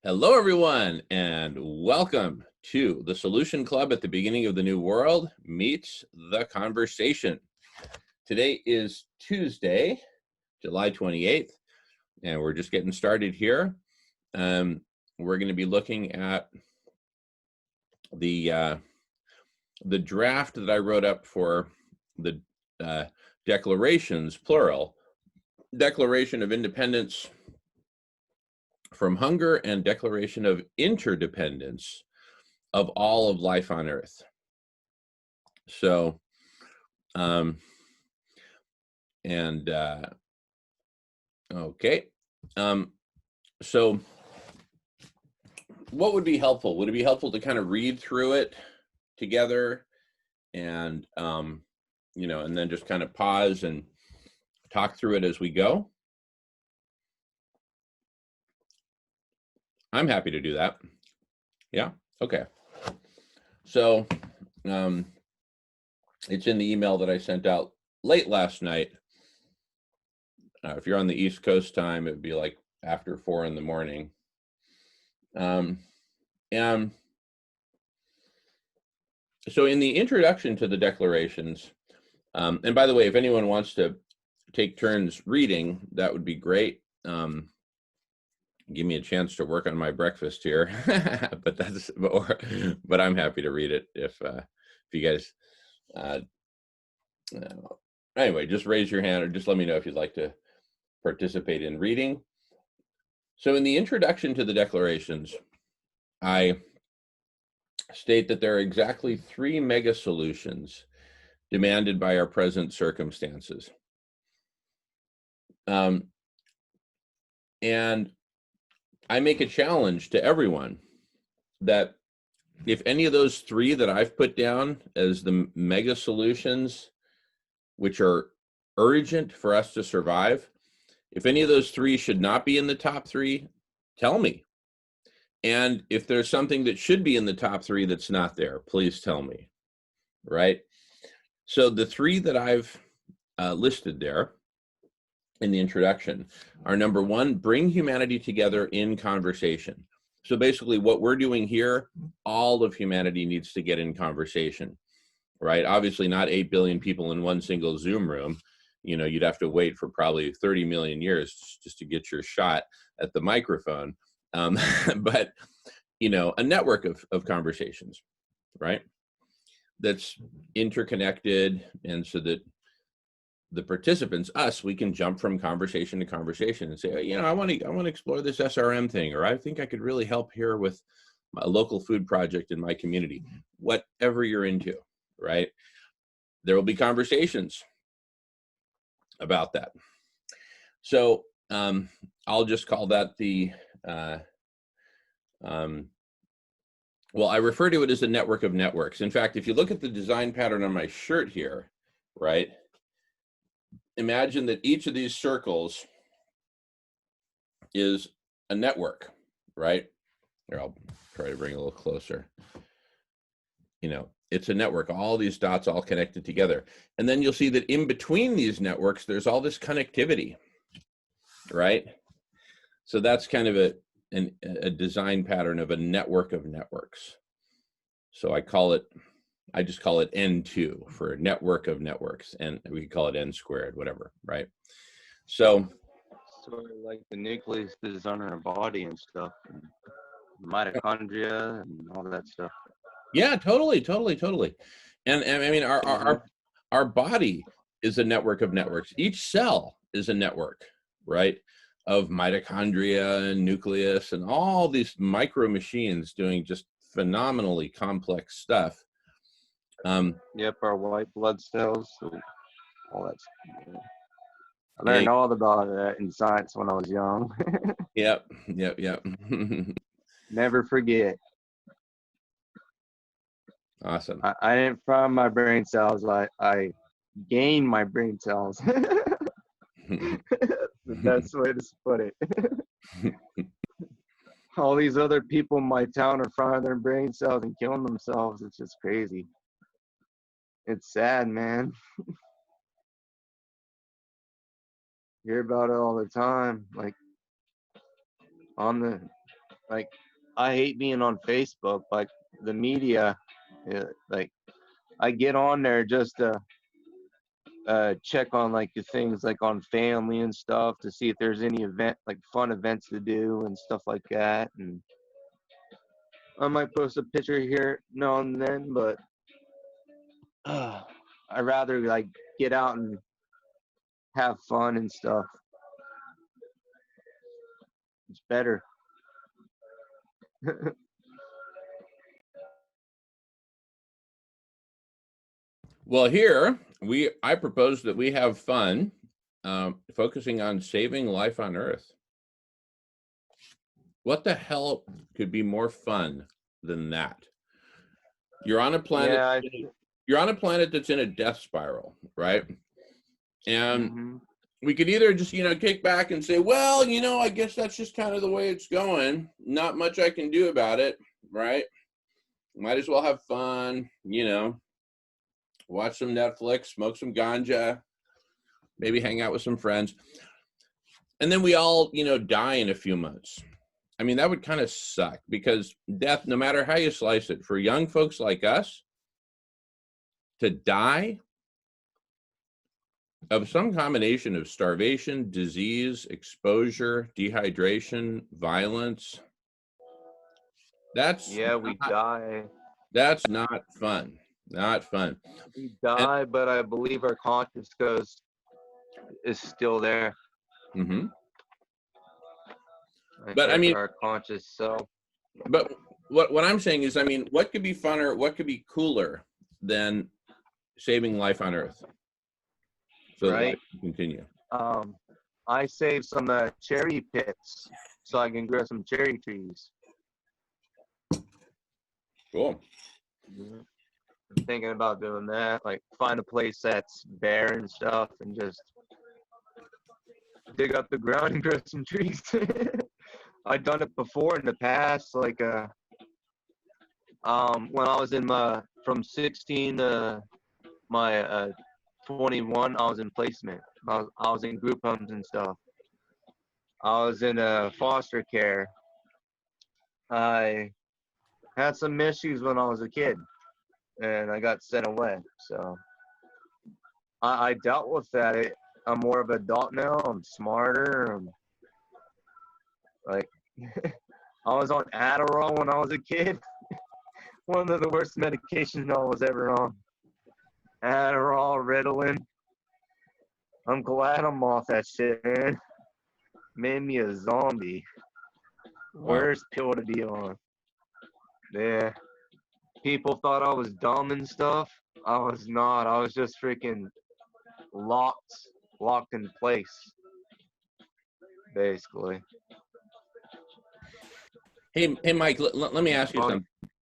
Hello, everyone, and welcome to the Solution Club at the Beginning of the New World meets the Conversation. Today is Tuesday, July 28th, and we're just getting started here. We're going to be looking at the draft that I wrote up for the declarations, plural, Declaration of Independence from Hunger and Declaration of Interdependence of all of life on Earth. So, okay. So what would be helpful? Would it be helpful to kind of read through it together and, and then just kind of pause and talk through it as we go? I'm happy to do that. Yeah. Okay. So, it's in the email that I sent out late last night. If you're on the East Coast time, it would be like after 4 in the morning. And so in the introduction to the declarations, and by the way, if anyone wants to take turns reading, that would be great. Give me a chance to work on my breakfast here, but I'm happy to read it if you guys. Anyway, just raise your hand or just let me know if you'd like to participate in reading. So in the introduction to the declarations, I state that there are exactly 3 mega solutions demanded by our present circumstances. And I make a challenge to everyone that if any of those 3 that I've put down as the mega solutions, which are urgent for us to survive, if any of those 3 should not be in the top 3, tell me. And if there's something that should be in the top 3 that's not there, please tell me, right? So the 3 that I've listed there in the introduction are: number 1, bring humanity together in conversation. So basically what we're doing here, all of humanity needs to get in conversation, right? Obviously not 8 billion people in one single Zoom room. You'd have to wait for probably 30 million years just to get your shot at the microphone. But, a network of conversations, right? That's interconnected. And so that the participants, we can jump from conversation to conversation and say, I want to explore this SRM thing, or I think I could really help here with a local food project in my community, whatever you're into, right? There will be conversations about that. So I'll just call that well, I refer to it as a network of networks. In fact, if you look at the design pattern on my shirt here, right? Imagine that each of these circles is a network, right? Here, I'll try to bring it a little closer. It's a network, all these dots all connected together. And then you'll see that in between these networks, there's all this connectivity, right? So that's kind of a design pattern of a network of networks. So I just call it N2 for network of networks, and we call it N squared, whatever, right? So sort of like the nucleus is on our body and stuff, and mitochondria and all that stuff. Yeah, totally. And I mean, our body is a network of networks. Each cell is a network, right? Of mitochondria and nucleus and all these micro machines doing just phenomenally complex stuff. Yep, our white blood cells, all that stuff. I learned all about that in science when I was young. Yep. Never forget. Awesome. I didn't find my brain cells. I gained my brain cells. The best way to put it. All these other people in my town are finding their brain cells and killing themselves. It's just crazy. It's sad, man. Hear about it all the time, like on the like I hate being on Facebook. Like the media, like I get on there just to check on like the things like on family and stuff to see if there's any event like fun events to do and stuff like that. And I might post a picture here now and then, but I'd rather like get out and have fun and stuff. It's better. Well, here I propose that we have fun, focusing on saving life on Earth. What the hell could be more fun than that? You're on a planet. Yeah. You're on a planet that's in a death spiral, right? And Mm-hmm. we could either just, kick back and say, well, I guess that's just kind of the way it's going. Not much I can do about it, right? Might as well have fun, watch some Netflix, smoke some ganja, maybe hang out with some friends. And then we all, die in a few months. I mean, that would kind of suck, because death, no matter how you slice it, for young folks like us to die of some combination of starvation, disease, exposure, dehydration, violence, We die. That's not fun. Not fun. We die, but I believe our conscious is still there. Mm-hmm. But I mean, our conscious self. But what I'm saying is, I mean, what could be funner, what could be cooler than saving life on Earth? So that life can continue. I saved some cherry pits so I can grow some cherry trees. Cool. I'm thinking about doing that, like find a place that's bare and stuff and just dig up the ground and grow some trees. I've done it before in the past, like when I was in from 16 to my 21, I was in placement. I was in group homes and stuff. I was in foster care. I had some issues when I was a kid, and I got sent away. So I dealt with that. I'm more of an adult now. I'm smarter. Like, I was on Adderall when I was a kid. One of the worst medications I was ever on. Adderall, Ritalin. I'm glad I'm off that shit, man. Made me a zombie. Worst pill to be on. Yeah. People thought I was dumb and stuff. I was not. I was just freaking locked in place. Basically. Hey, Mike, let me ask you something.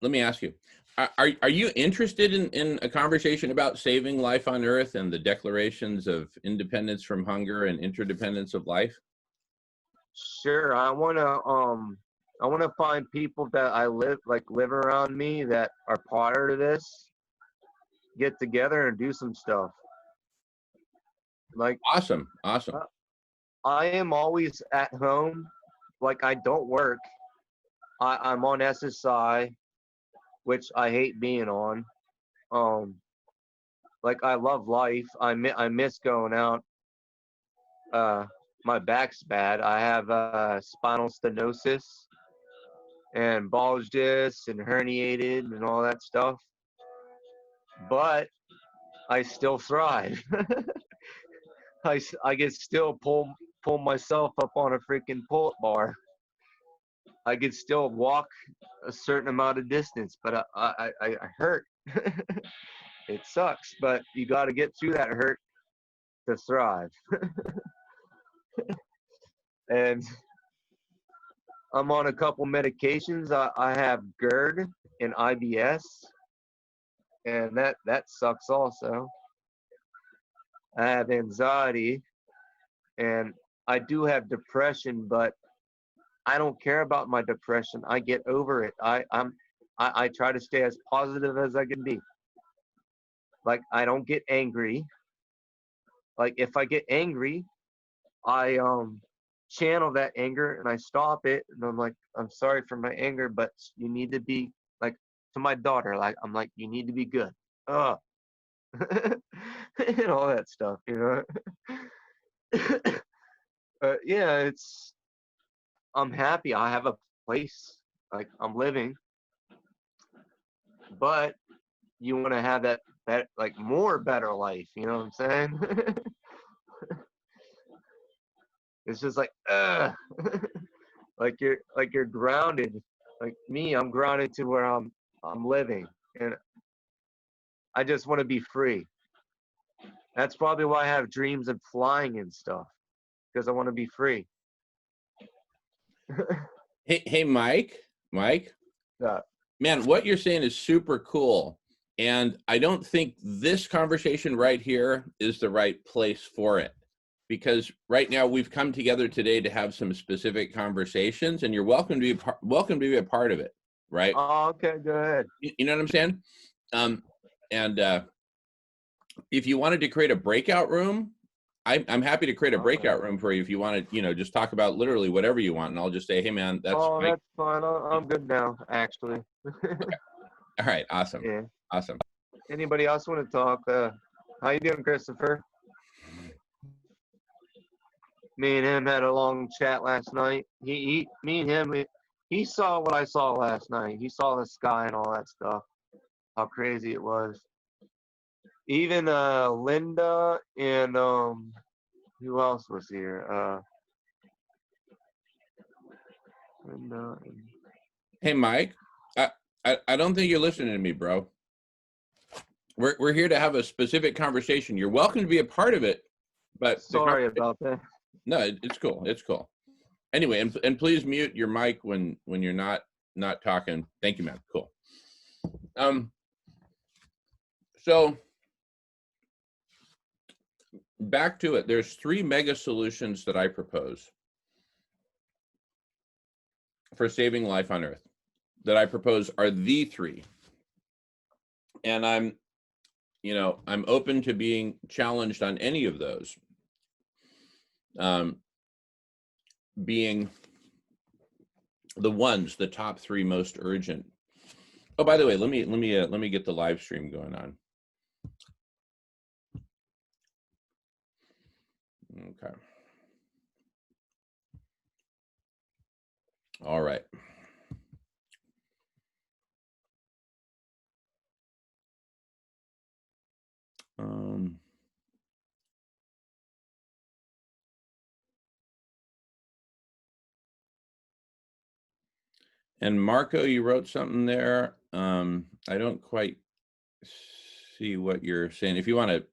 Let me ask you. Are you interested in a conversation about saving life on Earth and the declarations of independence from hunger and interdependence of life? Sure. I wanna find people that live around me that are part of this. Get together and do some stuff. Like awesome. I am always at home. Like I don't work. I'm on SSI, which I hate being on. Like I love life. I miss going out. My back's bad. I have spinal stenosis and bulges and herniated and all that stuff. But I still thrive. I can still pull myself up on a freaking pull-up bar. I can still walk a certain amount of distance, but I hurt. It sucks, but you got to get through that hurt to thrive. And I'm on a couple medications. I have GERD and IBS, and that sucks also. I have anxiety, and I do have depression, but I don't care about my depression. I get over it. I try to stay as positive as I can be. Like I don't get angry. Like if I get angry, I channel that anger and I stop it and I'm like, I'm sorry for my anger, but you need to be like to my daughter, like I'm like, you need to be good. Oh, and all that stuff, you know. Yeah, I'm happy. I have a place, like I'm living, but you want to have that like more better life. You know what I'm saying? It's just like, like you're grounded. Like me, I'm grounded to where I'm living, and I just want to be free. That's probably why I have dreams of flying and stuff, because I want to be free. Hey, Mike, Yeah. man, what you're saying is super cool. And I don't think this conversation right here is the right place for it. Because right now we've come together today to have some specific conversations, and you're welcome to be a part of it, right? Oh, okay, go ahead. You know what I'm saying? And if you wanted to create a breakout room, I'm happy to create a All right. breakout room for you. If you want to, just talk about literally whatever you want, and I'll just say, hey man, that's Oh, Mike. that's fine. I'm good now, actually. All right, awesome, Yeah. awesome. Anybody else want to talk? How you doing, Christopher? Me and him had a long chat last night. Me and him, he saw what I saw last night. He saw the sky and all that stuff. How crazy it was. Even Linda and who else was here? Linda and Hey Mike, I don't think you're listening to me, bro. We're here to have a specific conversation. You're welcome to be a part of it, but sorry about that. no, it's cool. It's cool. Anyway, and please mute your mic when you're not talking. Thank you, man. Cool. So back to it. There's 3 mega solutions that I propose for saving life on Earth. That I propose are the 3, and I'm open to being challenged on any of those. Being the top 3 most urgent. Oh, by the way, let me get the live stream going on. Okay. All right. And Marco, you wrote something there. I don't quite see what you're saying. If you want to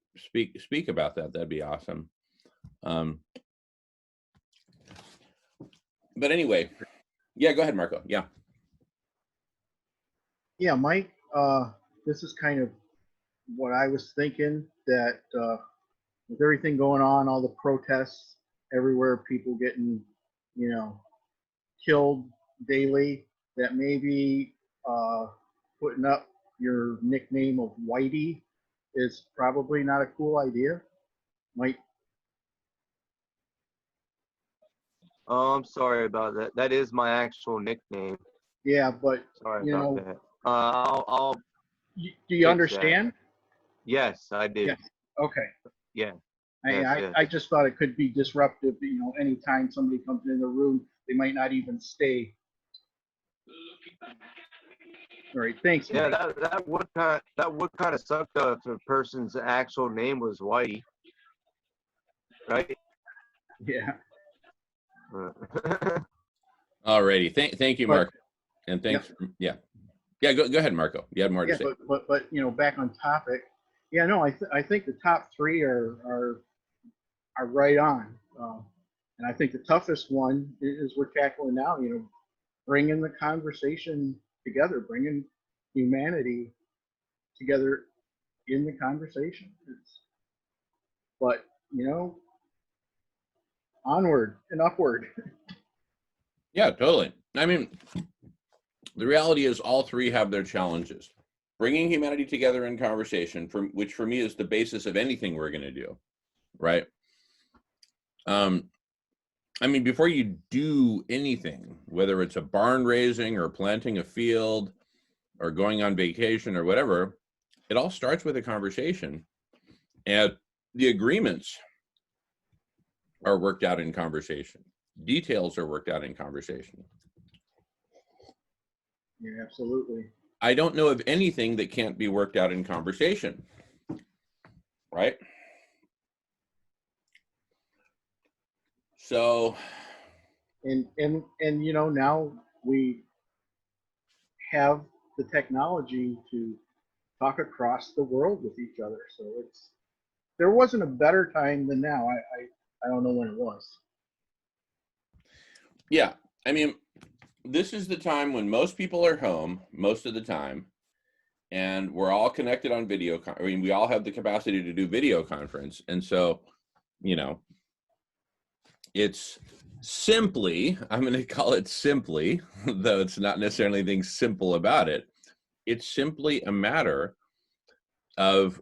speak about that, that'd be awesome. But anyway, yeah, go ahead, Marco. Yeah. Yeah, Mike, this is kind of what I was thinking, that with everything going on, all the protests everywhere, people getting, killed daily, that maybe putting up your nickname of Whitey is probably not a cool idea. Might. Oh, I'm sorry about that. That is my actual nickname. Yeah, but Sorry about that. I'll do you understand? That. Yes, I do. Yes. Okay. Yeah. I just thought it could be disruptive. Anytime somebody comes in the room, they might not even stay. All right, thanks. Yeah, that would kind of suck though if a person's actual name was Whitey, right? Yeah. Alrighty. Thank you, Marco, and thanks. Yeah. Go ahead, Marco. You had more to say. But back on topic. Yeah, no, I think the top 3 are right on, and I think the toughest one is we're tackling now. Bringing the conversation together, bringing humanity together in the conversation. But onward and upward. Yeah, totally. I mean, the reality is all 3 have their challenges. Bringing humanity together in conversation, which for me is the basis of anything we're going to do, right? I mean, before you do anything, whether it's a barn raising or planting a field or going on vacation or whatever, it all starts with a conversation. And the agreements are worked out in conversation. Details are worked out in conversation. Yeah, absolutely. I don't know of anything that can't be worked out in conversation, right? So, And you know, now we have the technology to talk across the world with each other. So it's there wasn't a better time than now. I don't know when it was. yeah, I mean, this is the time when most people are home most of the time, and we're all connected on video. I mean, we all have the capacity to do video conference. And so, you know, it's simply, I'm going to call it simply, though it's not necessarily anything simple about it. It's simply a matter of,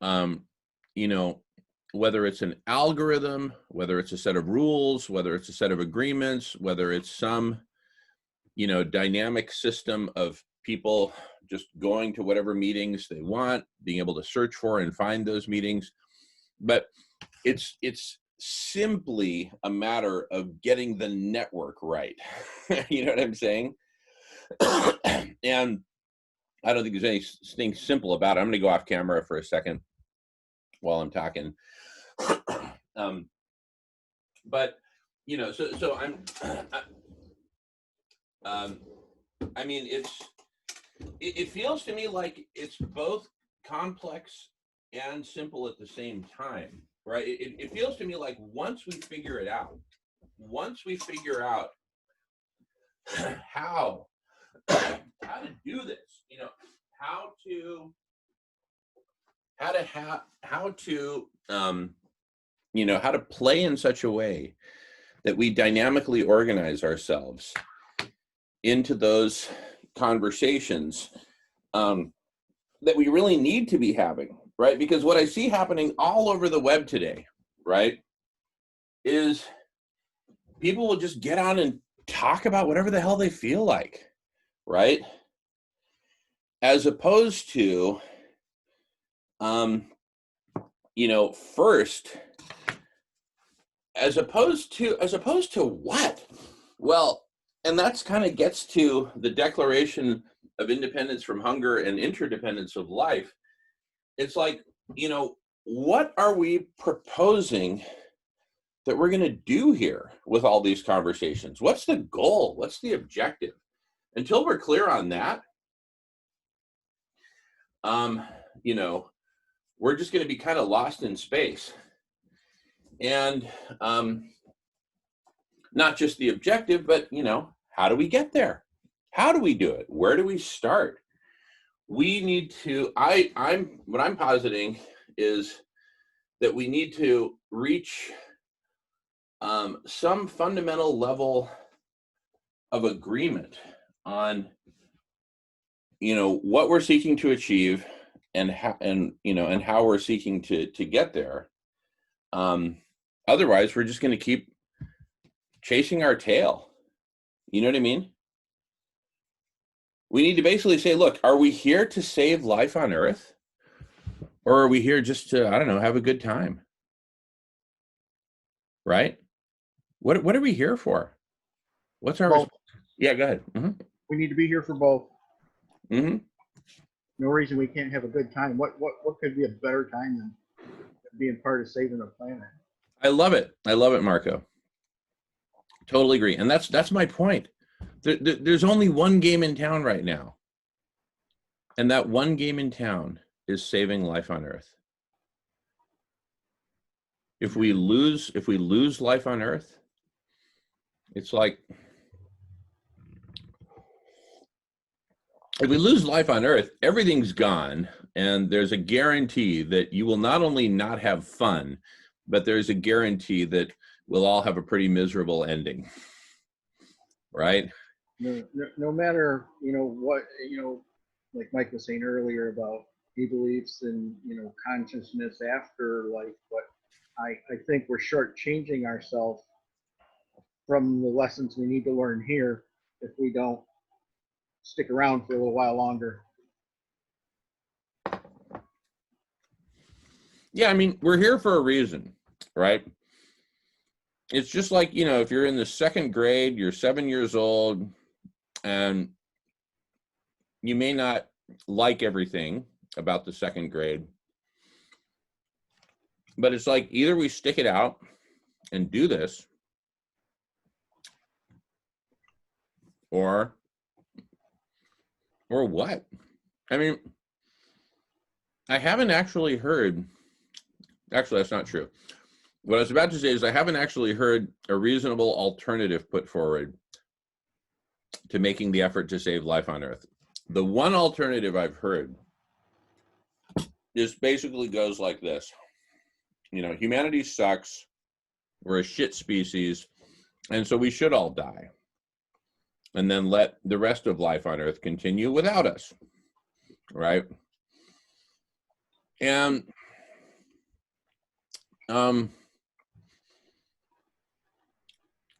you know, whether it's an algorithm, whether it's a set of rules, whether it's a set of agreements, whether it's some, you know, dynamic system of people just going to whatever meetings they want, being able to search for and find those meetings. But it's simply a matter of getting the network right. You know what I'm saying? And I don't think there's anything simple about it. I'm going to go off camera for a second while I'm talking. But you know, so I'm I mean, it feels to me like it's both complex and simple at the same time, right? It feels to me like once we figure out how to do this, you know, how to you know, how to play in such a way that we dynamically organize ourselves into those conversations that we really need to be having, right? Because what I see happening all over the web today, right, is people will just get on and talk about whatever the hell they feel like, right? As opposed to, you know, first, as opposed to what? Well, and that's kind of gets to the Declaration of Independence from Hunger and Interdependence of Life. It's like, you know, what are we proposing that we're going to do here with all these conversations? What's the goal? What's the objective? Until we're clear on that, you know, we're just going to be kind of lost in space. And not just the objective, but, you know, how do we get there? How do we do it? Where do we start? We need to, what I'm positing is that we need to reach some fundamental level of agreement on, you know, what we're seeking to achieve and how, and, you know, and how we're seeking to get there. Otherwise, we're just going to keep chasing our tail. You know what I mean? We need to basically say, look, are we here to save life on Earth? Or are we here just to, I don't know, have a good time? Right? What are we here for? What's our Both. Yeah, go ahead. We need to be here for both. Mm-hmm. No reason we can't have a good time. What could be a better time than being part of saving the planet? I love it. I love it, Marco. Totally agree. And that's my point. There's only one game in town right now. And that one game in town is saving life on Earth. If we lose life on Earth, it's like, if we lose life on Earth, everything's gone, and there's a guarantee that you will not only not have fun, but there's a guarantee that we'll all have a pretty miserable ending, right? No matter, you know, what, you know, like Mike was saying earlier about he believes in, you know, consciousness after life, but I think we're shortchanging ourselves from the lessons we need to learn here if we don't stick around for a little while longer. Yeah, I mean, we're here for a reason, right? It's just like, you know, if you're in the second grade, you're 7 years old, and you may not like everything about the second grade, but it's like either we stick it out and do this, or what? I mean, I haven't actually heard, actually, that's not true. What I was about to say is I haven't actually heard a reasonable alternative put forward to making the effort to save life on Earth. The one alternative I've heard is basically goes like this. You know, humanity sucks. We're a shit species. And so we should all die. And then let the rest of life on Earth continue without us. Right? And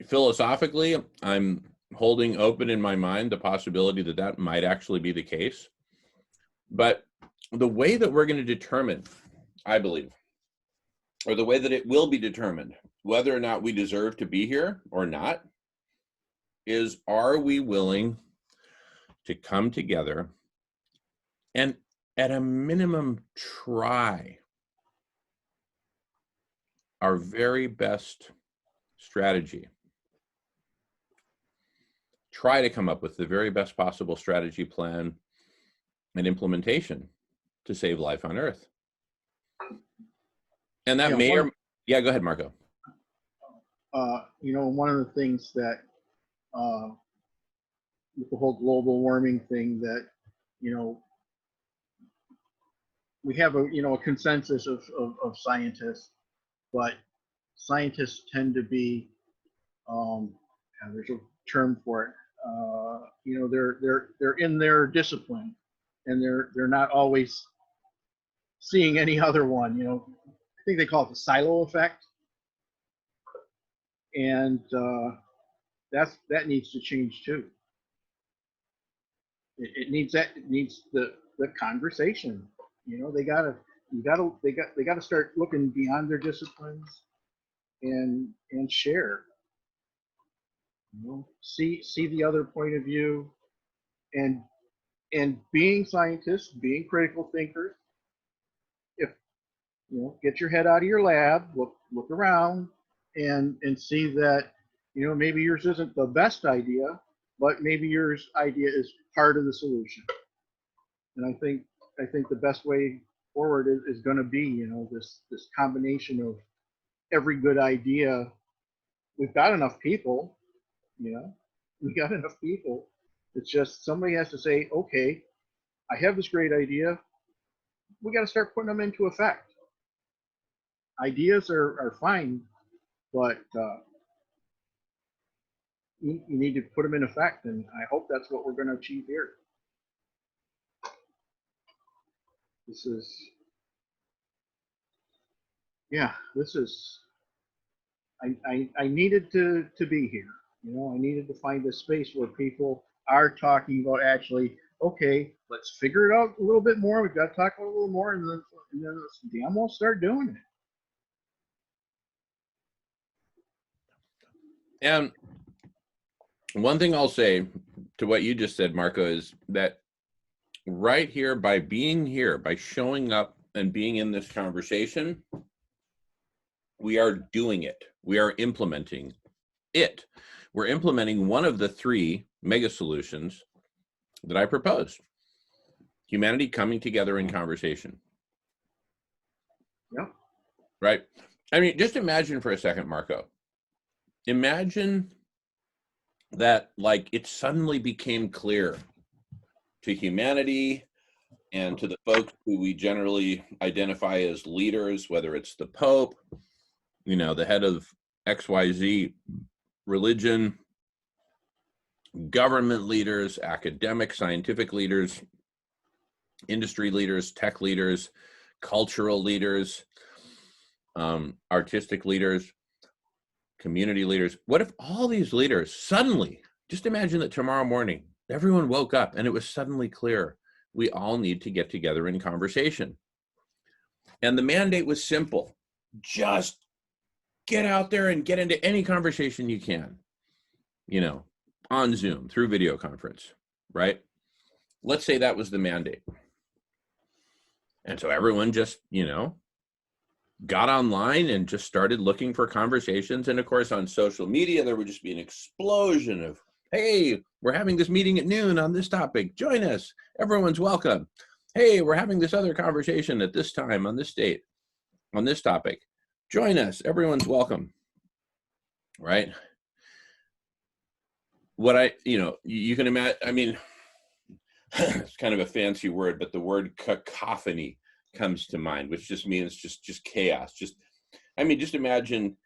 philosophically, I'm holding open in my mind the possibility that that might actually be the case. But the way that we're going to determine, I believe, or the way that it will be determined whether or not we deserve to be here or not, is are we willing to come together and at a minimum try our very best strategy. Try to come up with the very best possible strategy, plan, and implementation to save life on Earth. And that may or, yeah, go ahead, Marco. You know, one of the things that with the whole global warming thing that, you know, we have a consensus of scientists, but scientists tend to be, there's a term for it, you know, they're in their discipline, and they're not always seeing any other one. You know, I think they call it the silo effect, and that needs to change too. It needs the conversation. You know, they gotta start looking beyond their disciplines and share. You know, see the other point of view, and being scientists, being critical thinkers. If you know, get your head out of your lab, look around, and see that, you know, maybe yours isn't the best idea, but maybe yours idea is part of the solution. And I think the best way forward is going to be, you know, this combination of every good idea. We've got enough people, you know, It's just somebody has to say, okay, I have this great idea. We got to start putting them into effect. Ideas are fine, but you need to put them in effect, and I hope that's what we're going to achieve here. This is, I needed to be here. You know, I needed to find a space where people are talking about actually, okay, let's figure it out a little bit more. We've got to talk a little more, and then let's damn well start doing it. And one thing I'll say to what you just said, Marco, is that right here, by being here, by showing up and being in this conversation, we are doing it. We are implementing it. We're implementing one of the 3 mega solutions that I proposed. Humanity coming together in conversation. Yeah. Right? I mean, just imagine for a second, Marco. Imagine that, like, it suddenly became clear to humanity and to the folks who we generally identify as leaders, whether it's the Pope, you know, the head of XYZ religion, government leaders, academic, scientific leaders, industry leaders, tech leaders, cultural leaders, artistic leaders, community leaders. What if all these leaders suddenly, just imagine that tomorrow morning, everyone woke up and it was suddenly clear we all need to get together in conversation. And the mandate was simple. Just get out there and get into any conversation you can, on Zoom, through video conference, right? Let's say that was the mandate. And so everyone just, got online and just started looking for conversations. And of course, on social media, there would just be an explosion of, hey, we're having this meeting at noon on this topic. Join us. Everyone's welcome. Hey, we're having this other conversation at this time on this date, on this topic. Join us. Everyone's welcome. Right? What you can imagine, it's kind of a fancy word, but the word cacophony comes to mind, which just means just chaos. Just imagine,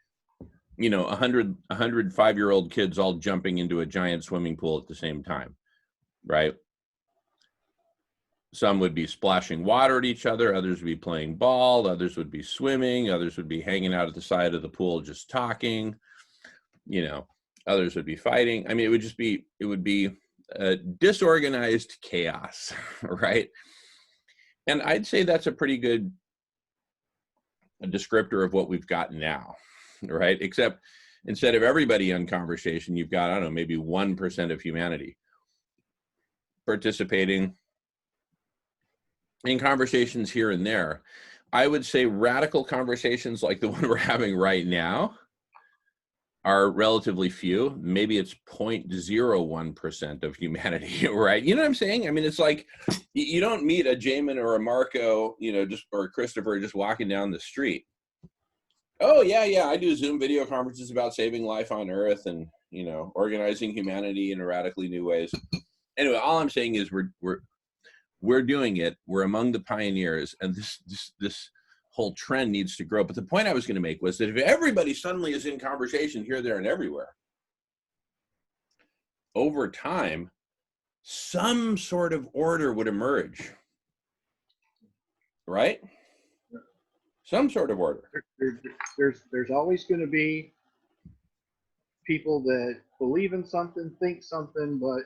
105-year-old kids all jumping into a giant swimming pool at the same time, right? Some would be splashing water at each other, others would be playing ball, others would be swimming, others would be hanging out at the side of the pool just talking, others would be fighting. It would be disorganized chaos, right? And I'd say that's a pretty good descriptor of what we've got now, right? Except instead of everybody in conversation, you've got, I don't know, maybe 1% of humanity participating in conversations here and there. I would say radical conversations like the one we're having right now are relatively few. Maybe it's 0.01% of humanity, right? You know what I'm saying? It's like you don't meet a Jamin or a Marco, or a Christopher just walking down the street. Oh, yeah, I do Zoom video conferences about saving life on Earth and, organizing humanity in radically new ways. Anyway, all I'm saying is we're doing it. We're among the pioneers, and this whole trend needs to grow. But the point I was going to make was that if everybody suddenly is in conversation here, there, and everywhere, over time, some sort of order would emerge, right? Some sort of order. There's always going to be people that believe in something, think something, but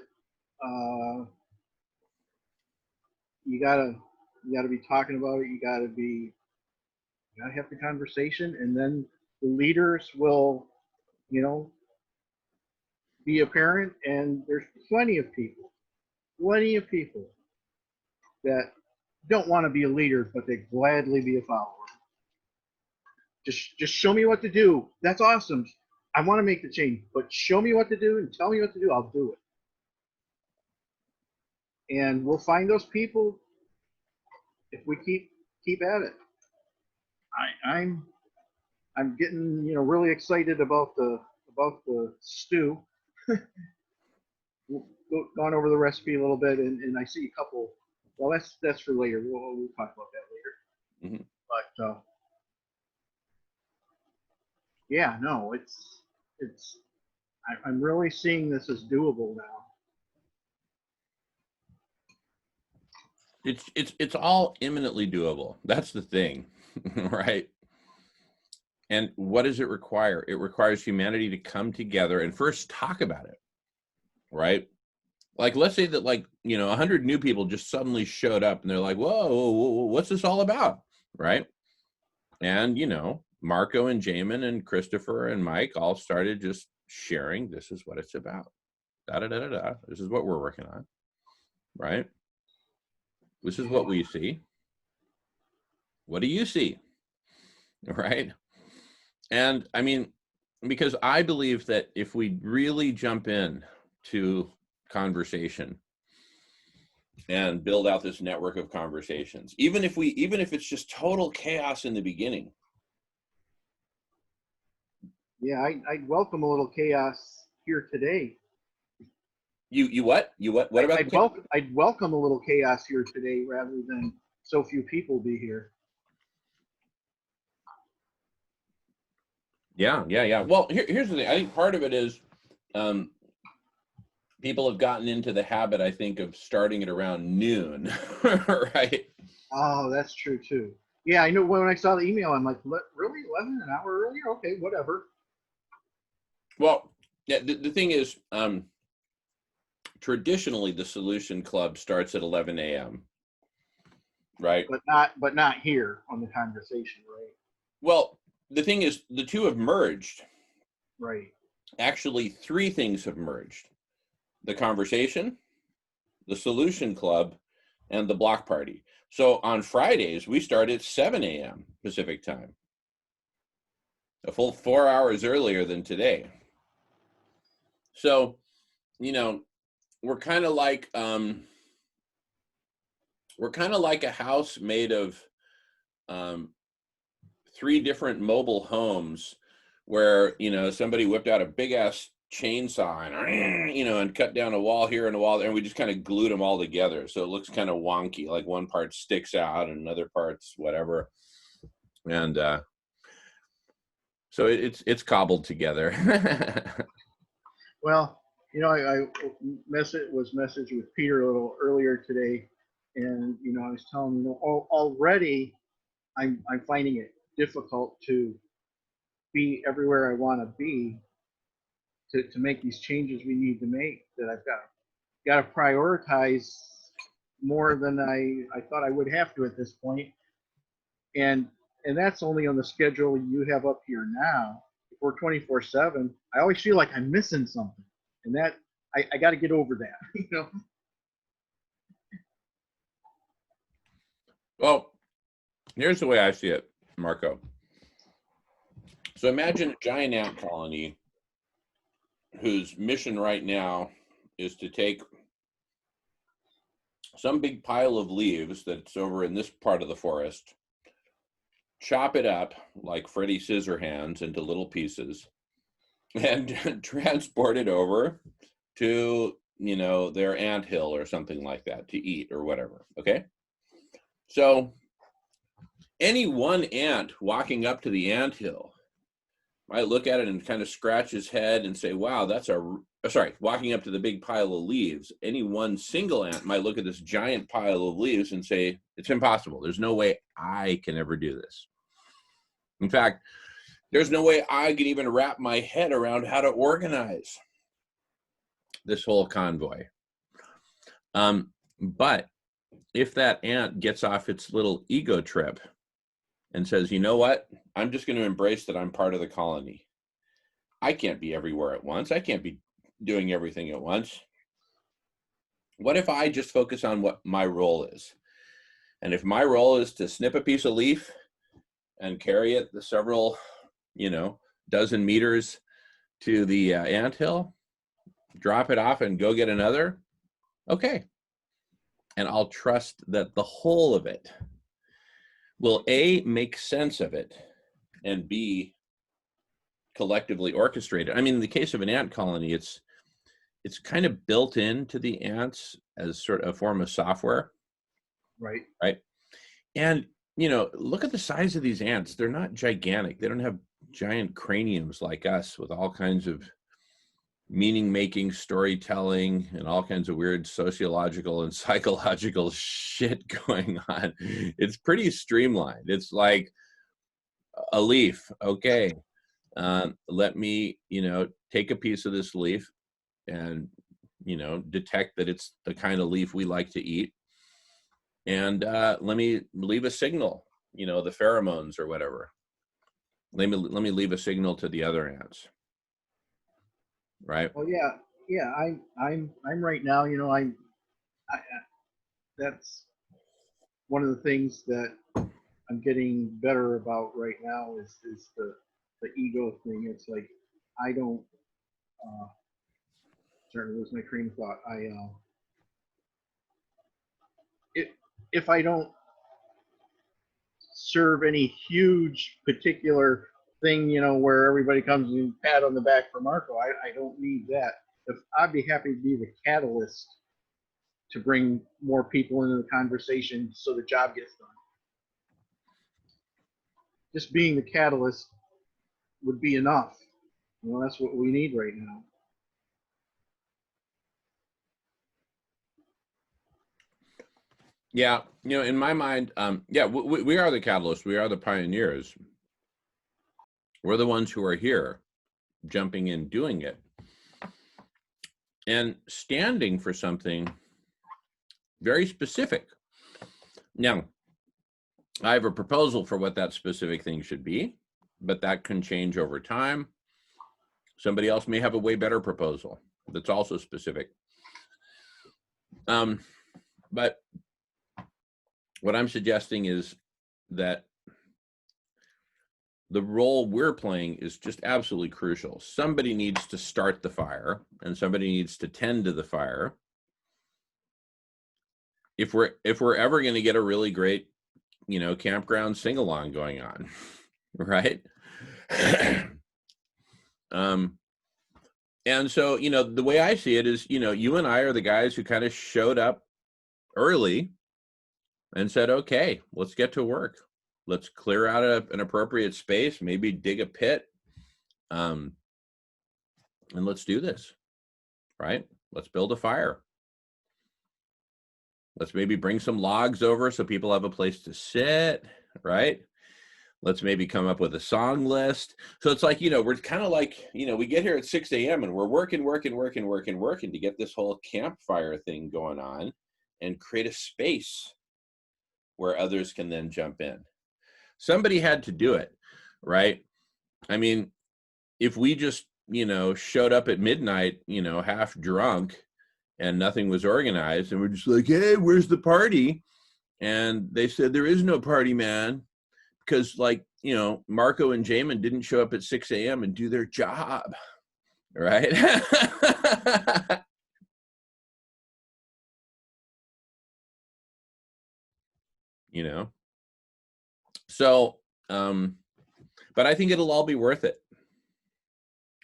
you gotta be talking about it. You gotta have the conversation, and then the leaders will, be apparent. And there's plenty of people that don't want to be a leader, but they gladly be a follower. Just show me what to do. That's awesome. I want to make the change, but show me what to do and tell me what to do. I'll do it. And we'll find those people if we keep at it. I'm getting really excited about the stew. Gone over the recipe a little bit, and I see a couple. Well, that's for later. We'll talk about that later. Mm-hmm. But yeah, no, I'm really seeing this as doable now. It's all imminently doable. That's the thing, right? And what does it require? It requires humanity to come together and first talk about it, right? Like, let's say that 100 new people just suddenly showed up and they're like, whoa, what's this all about, right? And, Marco and Jamin and Christopher and Mike all started just sharing, this is what it's about. Da-da-da-da-da. This is what we're working on, right? This is what we see. What do you see? Right? And because I believe that if we really jump in to conversation and build out this network of conversations, even if it's just total chaos in the beginning. Yeah, I'd welcome a little chaos here today. You what? What about? I'd welcome a little chaos here today rather than so few people be here. Yeah. Well, here's the thing. I think part of it is people have gotten into the habit, I think, of starting it around noon, right? Oh, that's true too. Yeah, I know when I saw the email, I'm like, really? 11, an hour earlier? Okay, whatever. Well, yeah, the thing is, traditionally the Solution Club starts at 11 a.m., right? but not here on the conversation, right? Well, the thing is, the two have merged. Right. Actually, three things have merged: the conversation, the Solution Club, and the block party. So on Fridays, we start at 7 a.m. Pacific time, a full 4 hours earlier than today. So, you know, we're kind of like a house made of um, three different mobile homes, where somebody whipped out a big ass chainsaw and and cut down a wall here and a wall there, and we just kind of glued them all together, so it looks kind of wonky, like one part sticks out and another part's whatever, and so it's cobbled together. Well, I was messaged with Peter a little earlier today, and I was telling him, already I'm finding it difficult to be everywhere I want to be to make these changes we need to make. That I've got to prioritize more than I thought I would have to at this point, and that's only on the schedule you have up here now. If we're 24/7, I always feel like I'm missing something, and that I got to get over that. Well, here's the way I see it, Marco. So imagine a giant ant colony whose mission right now is to take some big pile of leaves that's over in this part of the forest, chop it up like Freddy Scissorhands into little pieces, and transport it over to their anthill or something like that to eat or whatever. Okay, so any one ant walking up to the anthill might look at it and kind of scratch his head and say, wow, walking up to the big pile of leaves, any one single ant might look at this giant pile of leaves and say, it's impossible. There's no way I can ever do this. In fact, there's no way I can even wrap my head around how to organize this whole convoy. But if that ant gets off its little ego trip and says, you know what, I'm just going to embrace that I'm part of the colony. I can't be everywhere at once. I can't be doing everything at once. What if I just focus on what my role is? And if my role is to snip a piece of leaf and carry it the several, dozen meters to the anthill, drop it off and go get another, okay. And I'll trust that the whole of it will A, make sense of it, and B, collectively orchestrated. I mean, in the case of an ant colony, it's kind of built into the ants as sort of a form of software. Right. Right. And, look at the size of these ants. They're not gigantic. They don't have giant craniums like us with all kinds of meaning-making, storytelling, and all kinds of weird sociological and psychological shit going on. It's pretty streamlined. It's like a leaf. Okay, let me, take a piece of this leaf and, detect that it's the kind of leaf we like to eat. And let me leave a signal, the pheromones or whatever. Let me leave a signal to the other ants. Right. Well, yeah. I'm right now. That's one of the things that I'm getting better about right now is the ego thing. It's like I don't. Starting to lose my train of thought. If I don't serve any huge particular thing, where everybody comes and pat on the back for Marco, I don't need that. If I'd be happy to be the catalyst to bring more people into the conversation so the job gets done. Just being the catalyst would be enough. That's what we need right now. Yeah, in my mind, we are the catalyst. We are the pioneers. We're the ones who are here jumping in, doing it, and standing for something very specific. Now, I have a proposal for what that specific thing should be, but that can change over time. Somebody else may have a way better proposal that's also specific. But what I'm suggesting is that the role we're playing is just absolutely crucial. Somebody needs to start the fire, and somebody needs to tend to the fire. If we're ever going to get a really great, campground sing-along going on, right? And so, the way I see it is, you and I are the guys who kind of showed up early and said, okay, let's get to work. Let's clear out an appropriate space, maybe dig a pit, and let's do this, right? Let's build a fire. Let's maybe bring some logs over so people have a place to sit, right? Let's maybe come up with a song list. So it's like, we're kind of like, we get here at 6 a.m. and we're working to get this whole campfire thing going on and create a space where others can then jump in. Somebody had to do it, right? I mean, if we just, showed up at midnight, half drunk and nothing was organized and we're just like, hey, where's the party? And they said, there is no party, man. Because Marco and Jamin didn't show up at 6 a.m. and do their job, right? So, but I think it'll all be worth it.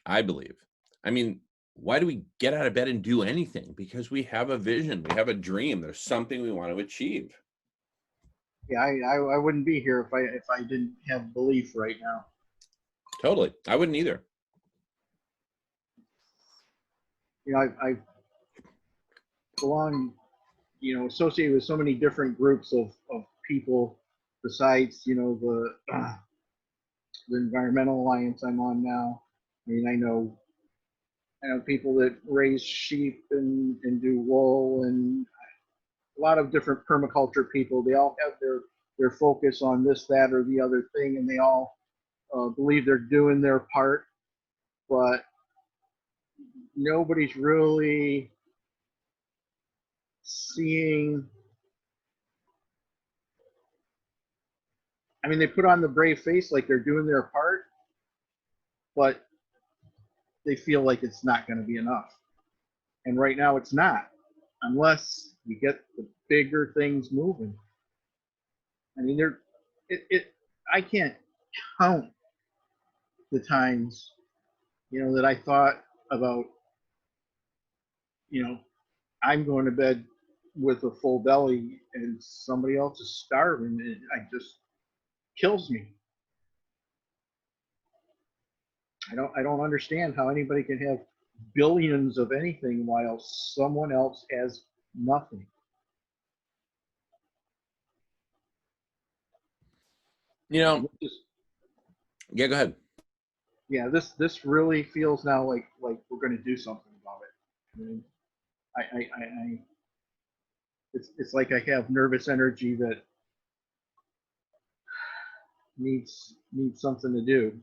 I believe. I mean, why do we get out of bed and do anything? Because we have a vision, we have a dream. There's something we want to achieve. Yeah, I wouldn't be here if I didn't have belief right now. Totally. I wouldn't either. I belong, associated with so many different groups of people besides, the Environmental Alliance I'm on now. I mean, I know people that raise sheep and do wool, and a lot of different permaculture people. They all have their focus on this, that, or the other thing, and they all believe they're doing their part, but nobody's really seeing. I mean, they put on the brave face like they're doing their part, but they feel like it's not going to be enough. And right now it's not, unless we get the bigger things moving. I mean, I can't count the times, that I thought about, I'm going to bed with a full belly and somebody else is starving. It just kills me. I don't understand how anybody can have billions of anything while someone else has nothing. Yeah, go ahead. Yeah, this really feels now like we're going to do something about it. I mean, I it's like I have nervous energy that needs something to do.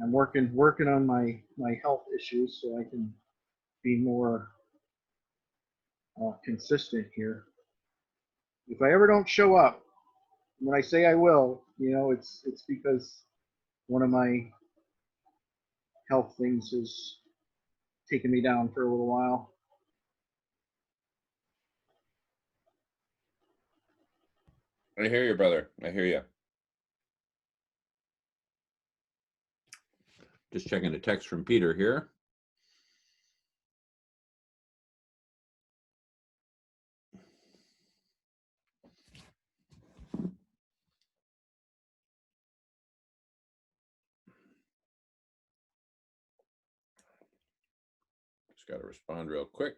I'm working on my health issues so I can be more consistent here. If I ever don't show up, when I say I will, it's because one of my health things has taken me down for a little while. I hear you, brother. I hear you. Just checking a text from Peter here. Just got to respond real quick.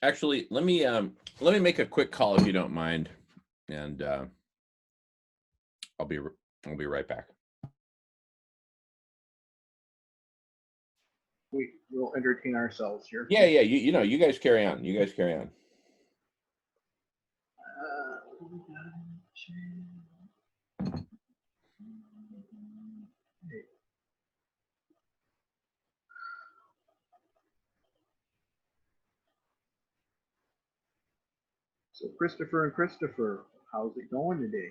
Actually, let me make a quick call if you don't mind, and I'll be right back. We'll entertain ourselves here. Yeah, yeah. You know, you guys carry on. You guys carry on. So Christopher and Christopher, how's it going today?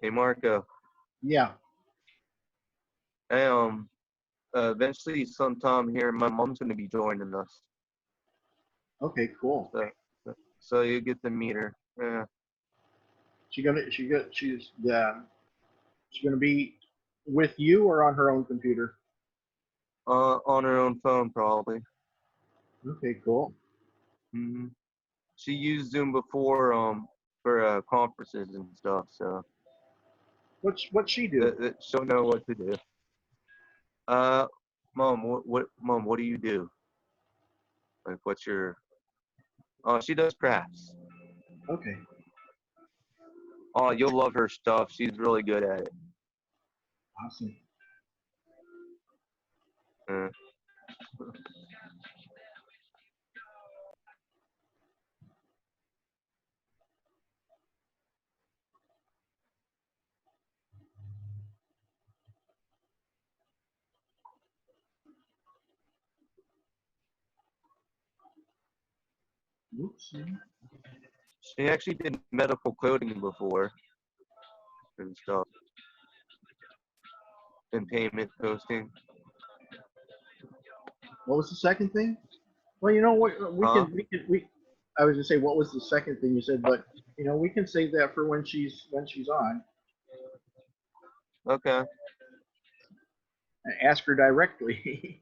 Hey, Marco. Yeah. Hey, eventually sometime here, my mom's gonna be joining us. Okay, cool. So you get to meet her. Yeah. She's gonna be with you or on her own computer? On her own phone, probably. Okay, cool. hmm She used Zoom before, for conferences and stuff. So What's she do? she'll know what to do. Mom, Mom, what do you do? Like, what's your? Oh, she does crafts. Okay. Oh, you'll love her stuff. She's really good at it. Awesome. Uh, Oops. she actually did medical coding before and stuff, and payment posting. What was the second thing? Well, you know what, Huh? I was gonna say, what was the second thing you said, but you know, we can save that for when she's on. Okay. And ask her directly.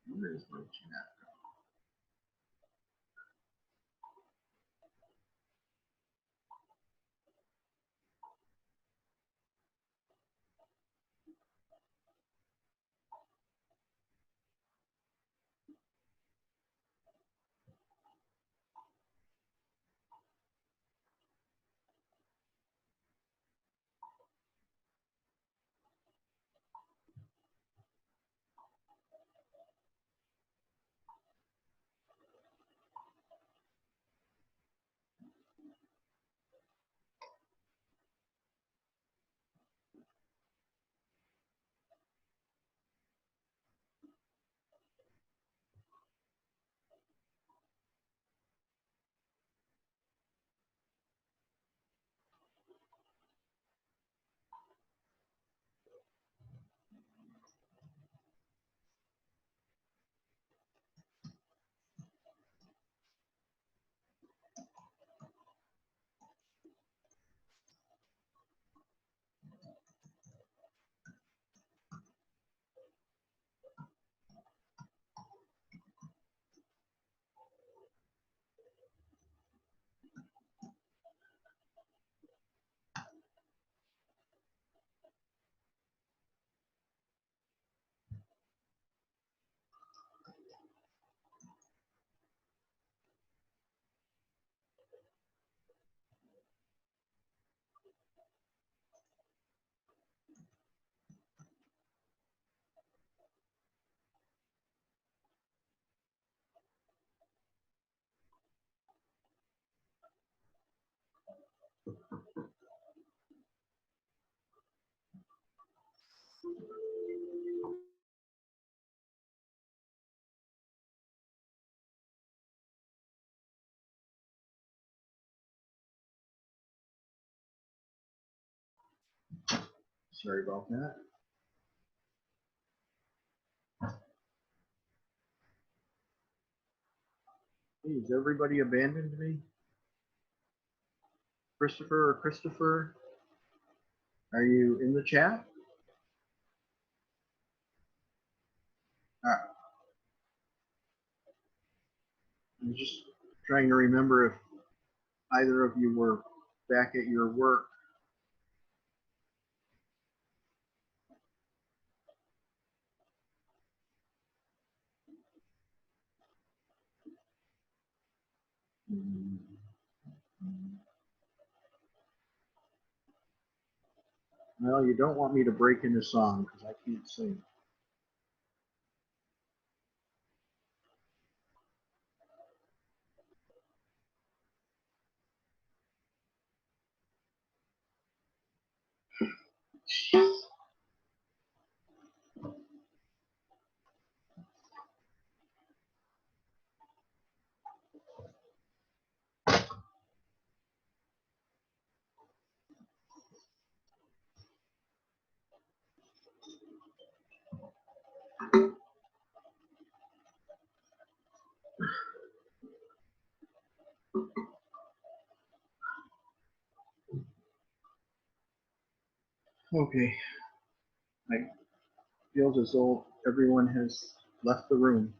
Where is Roaching at? Sorry about that. Hey, has everybody abandoned me? Christopher, are you in the chat? I'm just trying to remember if either of you were back at your work. Well, you don't want me to break into song because I can't sing. Okay, I feel as though everyone has left the room.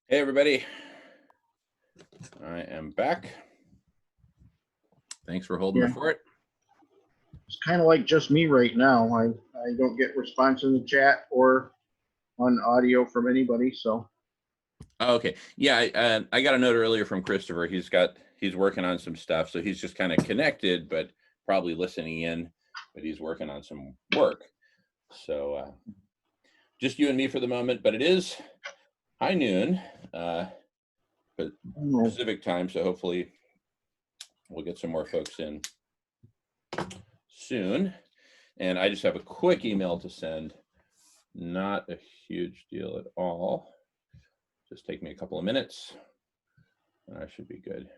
Hey, everybody. I am back. Thanks for holding the Yeah. fort. It's kind of like just me right now. I don't get response in the chat or on audio from anybody. So Oh, okay. Yeah, I got a note earlier from Christopher. He's working on some stuff, so he's just kind of connected, but probably listening in. But he's working on some work. So just you and me for the moment. But it is high noon Pacific time, so hopefully we'll get some more folks in soon. And I just have a quick email to send. Not a huge deal at all. Just take me a couple of minutes. And I should be good.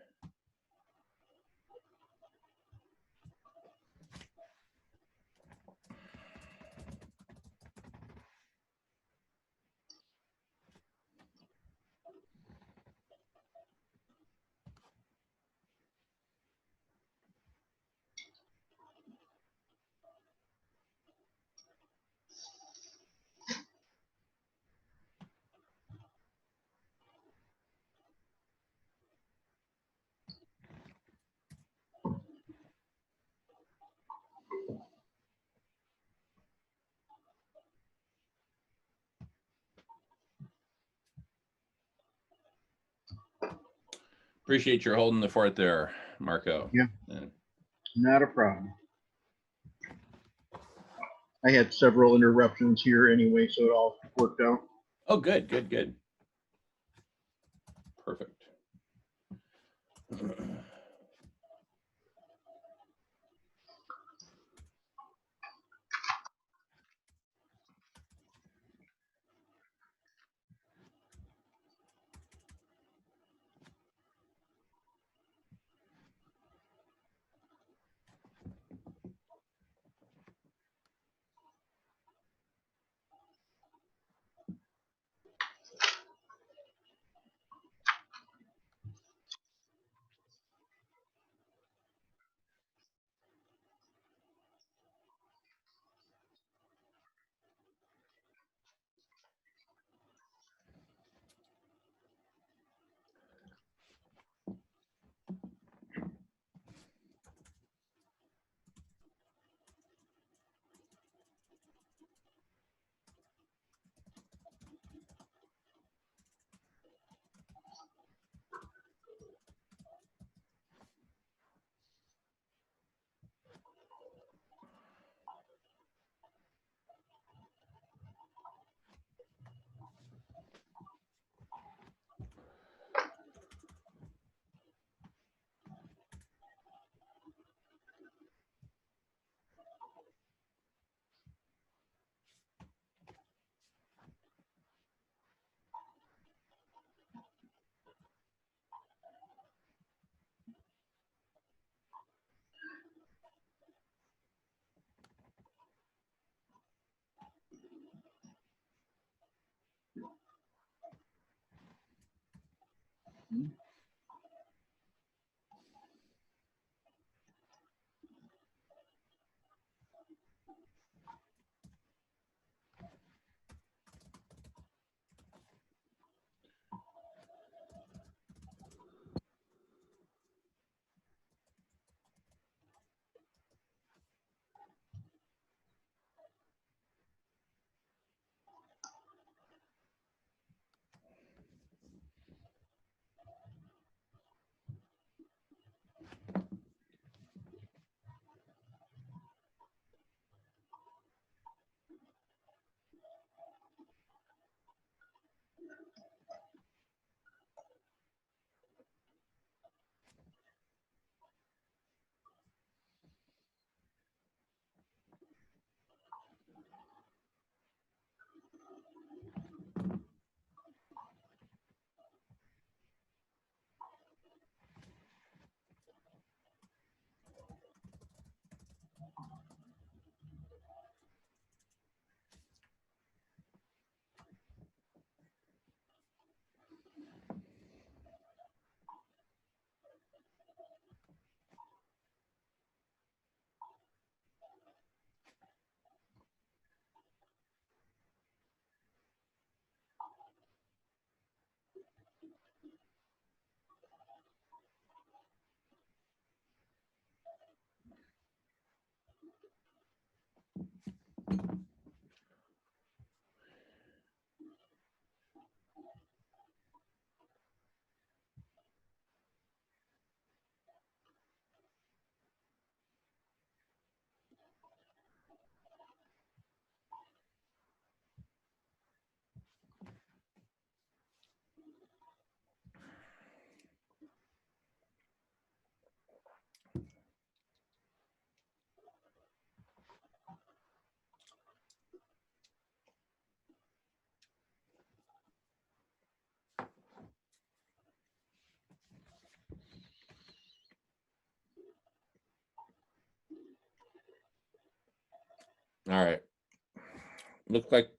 Appreciate your holding the fort there, Marco. Yeah. Not a problem. I had several interruptions here anyway, so it all worked out. Oh, good, good, good. Perfect. All right. Looks like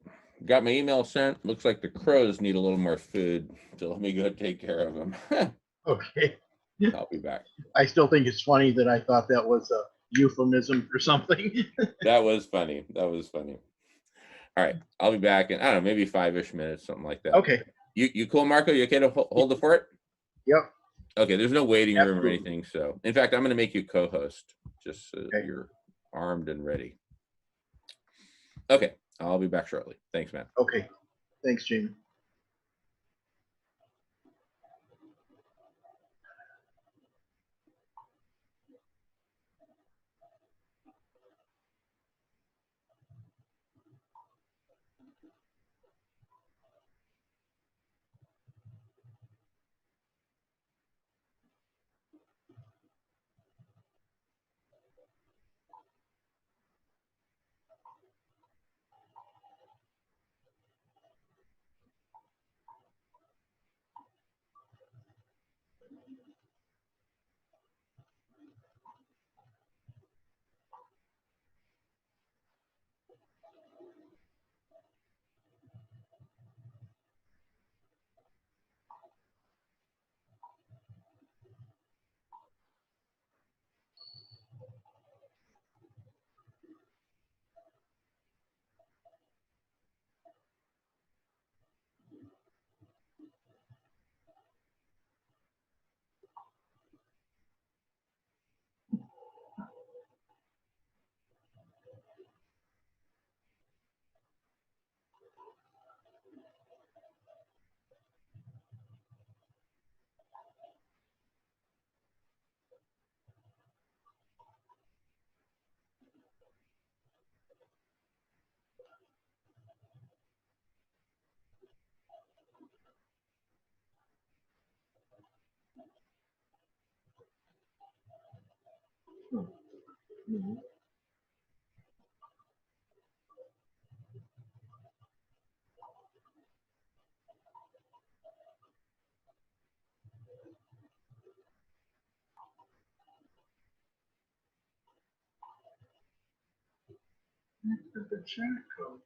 got my email sent. Looks like the crows need a little more food. So let me go take care of them. Okay. I'll be back. I still think it's funny that I thought that was a euphemism for something. That was funny. That was funny. All right. I'll be back in, I don't know, maybe 5-ish minutes, something like that. Okay. You cool, Marco? You okay to hold the fort? Yep. Okay, there's no waiting room or Absolutely. anything. So, in fact, I'm going to make you co-host just so Okay. you're armed and ready. Okay, I'll be back shortly. Thanks, man. Okay. Thanks, Jamie. The chat code.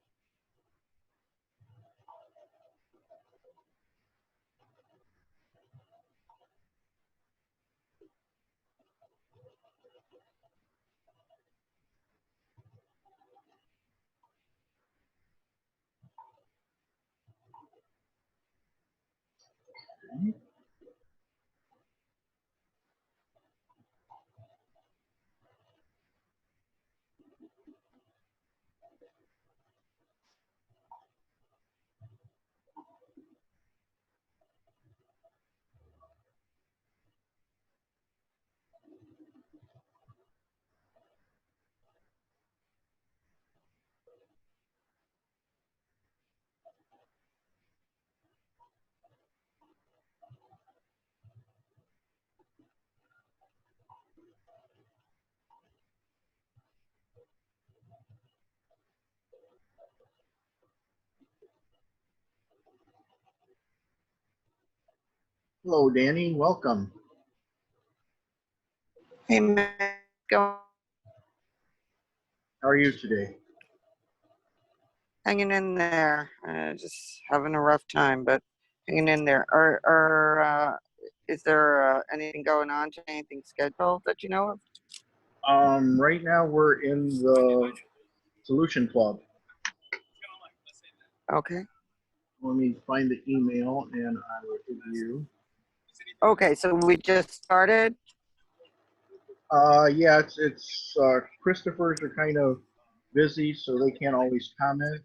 Hello, Danny. Welcome. Hey, Matt, How are you today? hanging in there. Just having a rough time, but hanging in there. Is there anything going on? Anything scheduled that you know of? Right now we're in the Solution Club. Okay. Let me find the email and I will give you. Okay, so we just started. Yeah, it's Christopher's are kind of busy, so they can't always comment.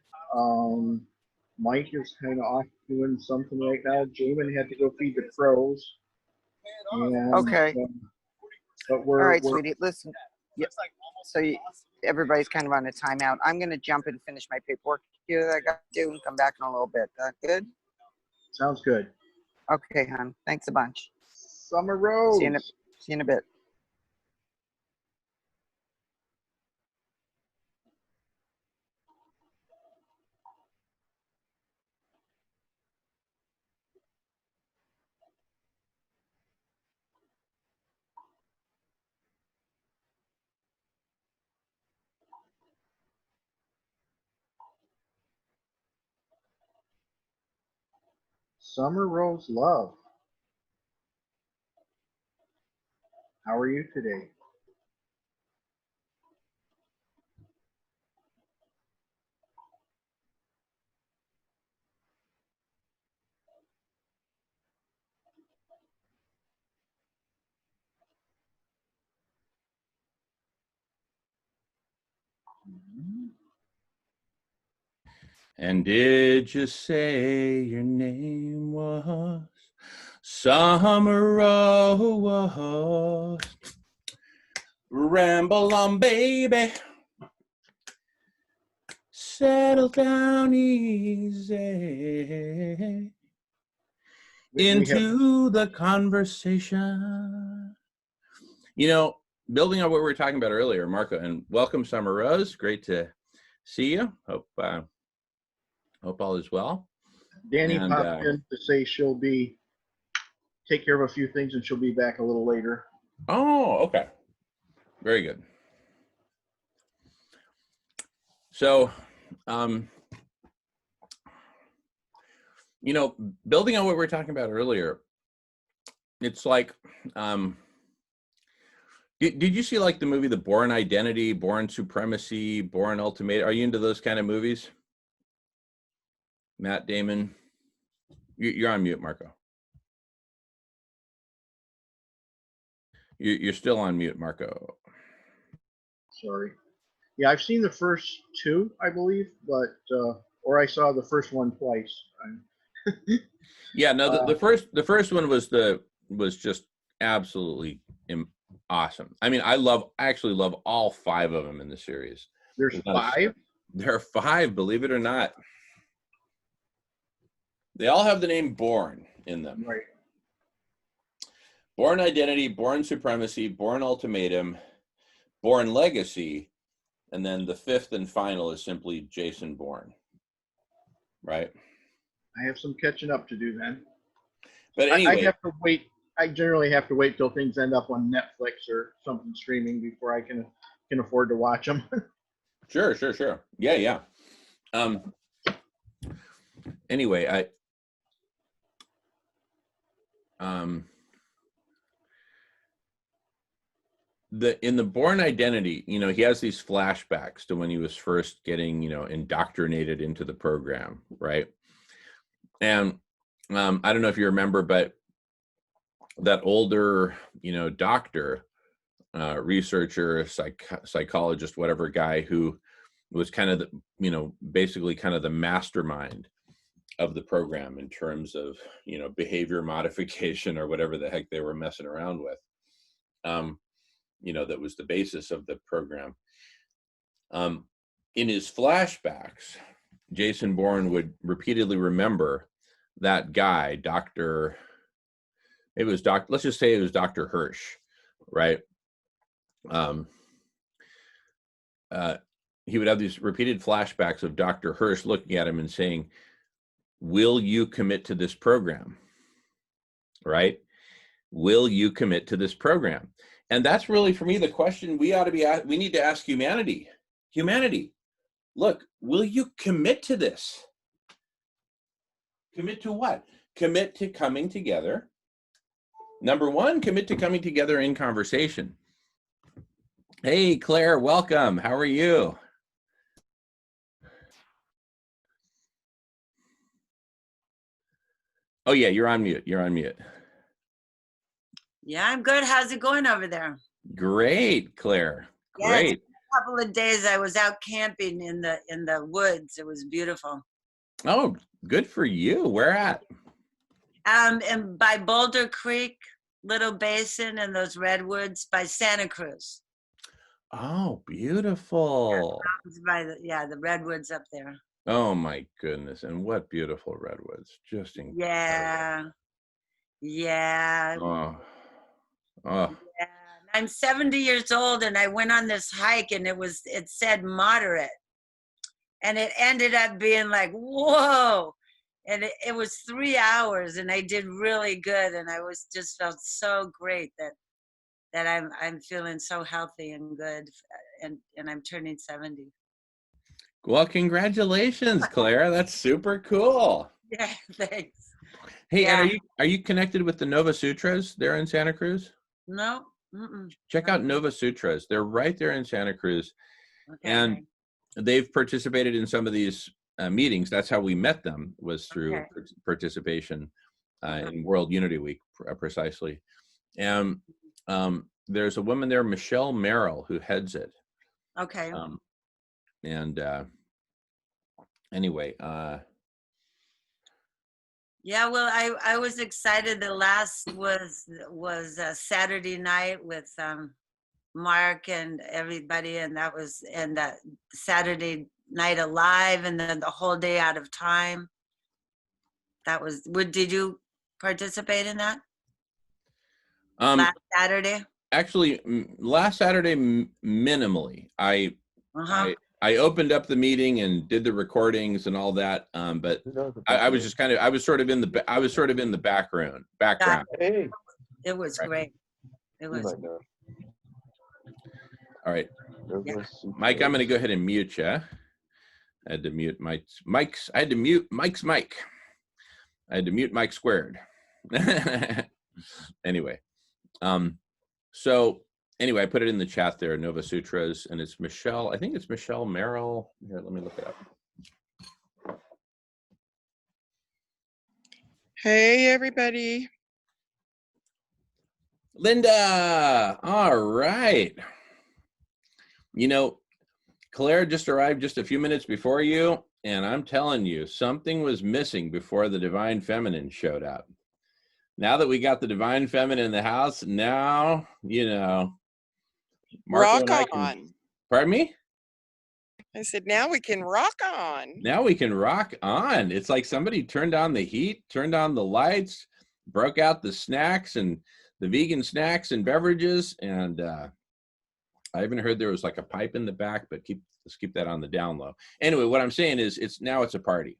Mike is kind of off doing something right now. Jamin had to go feed the crows. And, Okay. but All we're, right, we're sweetie. Listen. So everybody's kind of on a timeout. I'm going to jump and finish my paperwork here that I got to do and come back in a little bit. Good? sounds good. Okay, hon. Thanks a bunch. Summer Rose. See you in a bit. Summer Rose Love. How are you today? And did you say your name was Summer Rose? Ramble on, baby. Settle down easy into the conversation. You know, building on what we were talking about earlier, Marco, and welcome, Summer Rose. Great to see you. Hope all is well. Danny And, popped in to say she'll take care of a few things and she'll be back a little later. Oh, okay. Very good. So, you know, building on what we were talking about earlier, it's like, did you see like the movie The Bourne Identity, Bourne Supremacy, Bourne Ultimatum? Are you into those kind of movies? Matt Damon? You're on mute, Marco. You're still on mute, Marco. Sorry. Yeah, I've seen the first two, I believe, but or I saw the first one twice. Yeah, no, the first one was just absolutely awesome. I mean, I actually love all 5 of them in the series. There's 5? There are 5, believe it or not. They all have the name Bourne in them. Right. Bourne Identity, Bourne Supremacy, Bourne Ultimatum, Bourne Legacy, and then the 5th and final is simply Jason Bourne. Right? I have some catching up to do then. But anyway, I have to wait. I generally have to wait till things end up on Netflix or something streaming before I can afford to watch them. Sure. Yeah. Anyway, in the Bourne Identity, you know, he has these flashbacks to when he was first getting, you know, indoctrinated into the program, right? And I don't know if you remember, but that older, you know, doctor, researcher, psychologist, whatever guy who was kind of the, you know, basically kind of the mastermind of the program in terms of, you know, behavior modification or whatever the heck they were messing around with. You know, that was the basis of the program. In his flashbacks, Jason Bourne would repeatedly remember that guy, let's just say it was Dr. Hirsch, right? He would have these repeated flashbacks of Dr. Hirsch looking at him and saying, "Will you commit to this program?" Right? Will you commit to this program? And that's really, for me, the question we need to ask humanity. Humanity, look, will you commit to this? Commit to what? Commit to coming together. Number 1, commit to coming together in conversation. Hey, Claire, welcome. How are you? Oh, yeah, you're on mute. Yeah, I'm good. How's it going over there? Great, Claire. Yes. Great. couple of days I was out camping in the woods. It was beautiful. Oh, good for you. Where at? And by Boulder Creek, Little Basin, and those redwoods by Santa Cruz. Oh, beautiful. It's by the redwoods up there. Oh my goodness. And what beautiful redwoods. Just incredible. Yeah. Yeah. Oh. Yeah. I'm 70 years old and I went on this hike and it said moderate. And it ended up being like, whoa. And it was 3 hours and I did really good. And I just felt so great that I'm feeling so healthy and good and I'm turning 70. Well, congratulations, Claire. That's super cool. Yeah, thanks. Hey, Yeah. and are you connected with the Nova Sutras there in Santa Cruz? No. Mm-mm. Check out Nova Sutras. They're right there in Santa Cruz. Okay. And they've participated in some of these meetings. That's how we met them, was through Okay. participation in World Unity Week, precisely. And there's a woman there, Michelle Merrill, who heads it. Okay. Anyway, Yeah, well, I was excited. The last was Saturday night with Mark and everybody, and that was Saturday Night Alive, and then the whole day out of time. That was. Did you participate in that last Saturday? actually, last Saturday, minimally, Uh-huh. I opened up the meeting and did the recordings and all that, but I was just I was sort of in the background. Hey. It was Right. great. It You was. might know. All right, Yeah. Mike, I'm going to go ahead and mute you. I had to mute Mike's. I had to mute Mike's mic. I had to mute Mike squared. Anyway, so anyway, I put it in the chat there, Nova Sutras, and it's Michelle. I think it's Michelle Merrill. Here, let me look it up. Hey, everybody. Linda, all right. You know, Claire just arrived just a few minutes before you, and I'm telling you, something was missing before the Divine Feminine showed up. Now that we got the Divine Feminine in the house, now, you know, Marco Rock and I on. can, pardon me? I said, now we can rock on. Now we can rock on. It's like somebody turned on the heat, turned on the lights, broke out the snacks and the vegan snacks and beverages. And I even heard there was like a pipe in the back, but let's keep that on the down low. Anyway, what I'm saying is it's a party.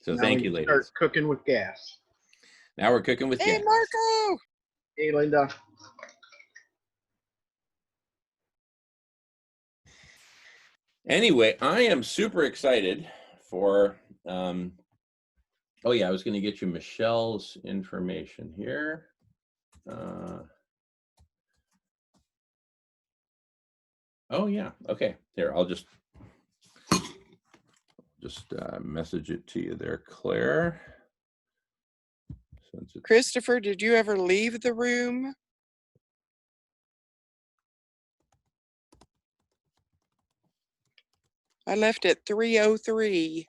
So Now thank we you, can ladies. Start cooking with gas. Now we're cooking with Hey, gas. Marco. Hey, Linda. Anyway, I am super excited for, oh yeah, I was going to get you Michelle's information here. Oh yeah, okay. Here, I'll just message it to you there, Claire. Since it's, Christopher, did you ever leave the room? I left at 3:03.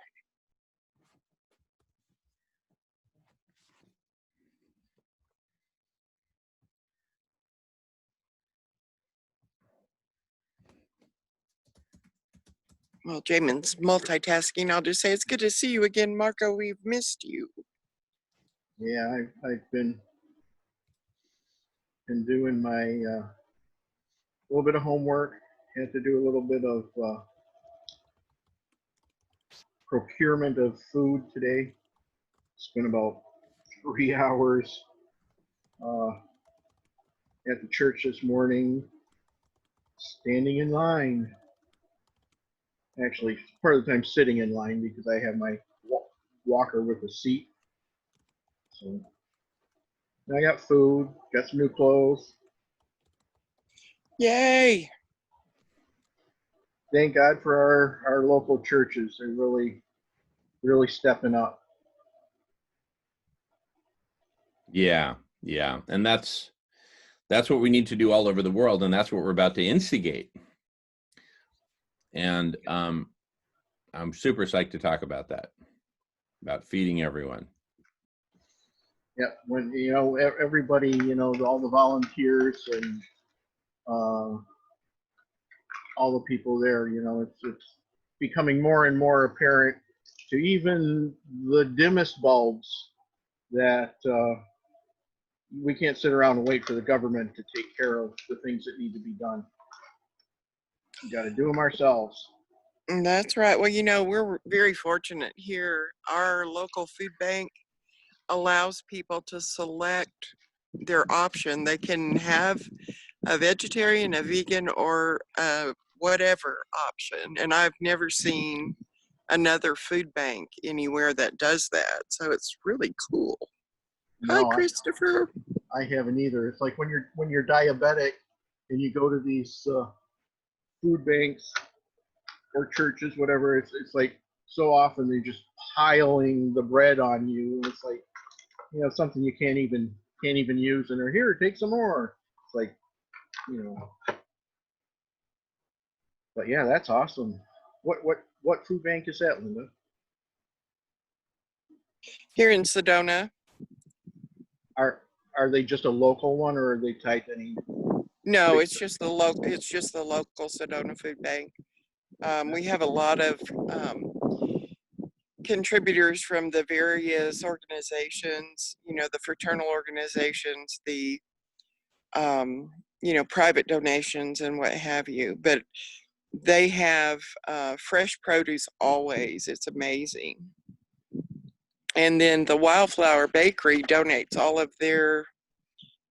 Well, Jamin's multitasking. I'll just say it's good to see you again, Marco. We've missed you. Yeah, I've been doing my little bit of homework. Had to do a little bit of procurement of food today. Spent about 3 hours at the church this morning, standing in line. Actually, part of the time sitting in line because I have my walker with a seat. So I got food, got some new clothes. Yay. Thank God for our local churches. They're really stepping up. yeah, and that's That's what we need to do all over the world, and that's what we're about to instigate. And I'm super psyched to talk about that, about feeding everyone. Yeah, when, you know, everybody, you know, all the volunteers and all the people there, you know, it's becoming more and more apparent to even the dimmest bulbs that we can't sit around and wait for the government to take care of the things that need to be done. We got to do them ourselves. That's right. Well, you know, we're very fortunate here. Our local food bank allows people to select their option. They can have a vegetarian, a vegan, or whatever option. And I've never seen another food bank anywhere that does that. So it's really cool. Hi, No, Christopher. I haven't either. It's like when you're diabetic and you go to these food banks or churches, whatever. It's like so often they're just piling the bread on you. It's like, you know, something you can't even use, and they're here, take some more. It's like, you know. But yeah, that's awesome. What food bank is that, Linda? Here in Sedona. Are they just a local one, or are they tied to any? No, it's just the local. It's just the local Sedona Food Bank. We have a lot of contributors from the various organizations. You know, the fraternal organizations, the you know, private donations and what have you. But they have fresh produce always. It's amazing. And then the Wildflower Bakery donates all of their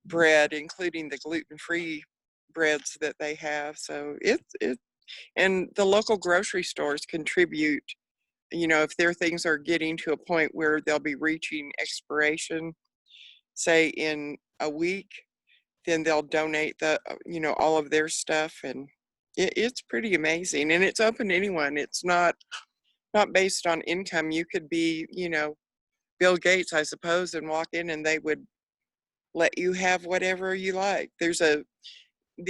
bread, including the gluten-free breads that they have. So and the local grocery stores contribute. You know, if their things are getting to a point where they'll be reaching expiration, say in a week, then they'll donate the, you know, all of their stuff. And it's pretty amazing. And it's open to anyone. It's not based on income. You could be, you know, Bill Gates, I suppose, and walk in and they would let you have whatever you like. The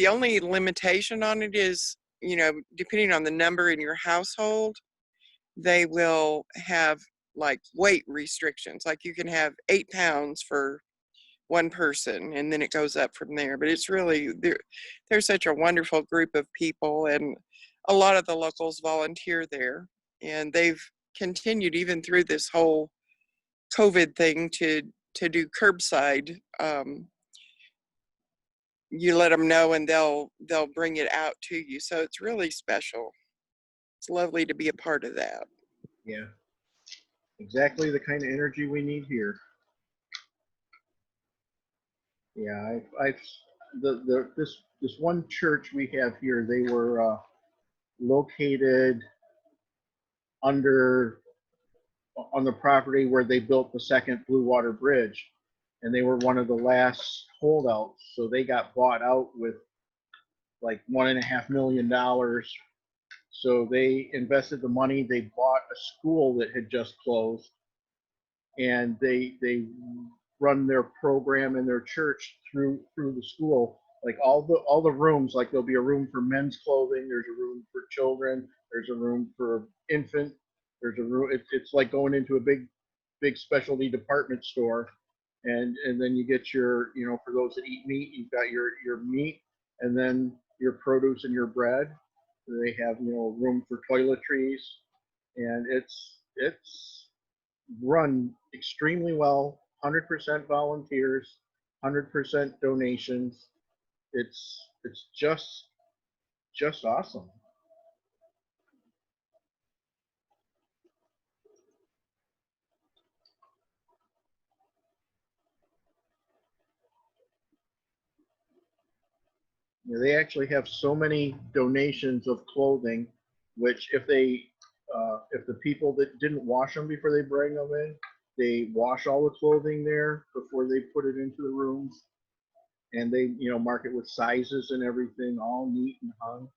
only limitation on it is, you know, depending on the number in your household, they will have like weight restrictions. Like you can have 8 pounds for one person, and then it goes up from there. But it's really, there's such a wonderful group of people, and a lot of the locals volunteer there, and they've continued even through this whole COVID thing to do curbside. You let them know and they'll bring it out to you. So it's really special. It's lovely to be a part of that. Yeah, exactly the kind of energy we need here. Yeah, this one church we have here, they were located on the property where they built the second Blue Water Bridge, and they were one of the last holdouts. So they got bought out with like $1.5 million. So they invested the money. They bought a school that had just closed, and they run their program in their church through the school. Like all the rooms, like there'll be a room for men's clothing. There's a room for children. There's a room for infant. There's a room. It's like going into a big specialty department store, and then you get your, you know, for those that eat meat, you've got your meat, and then your produce and your bread. They have, you know, room for toiletries, and it's run extremely well. 100% volunteers, 100% donations. It's just awesome. You know, they actually have so many donations of clothing, which if the people that didn't wash them before they bring them in, they wash all the clothing there before they put it into the rooms, and they, you know, mark it with sizes and everything, all neat and hung.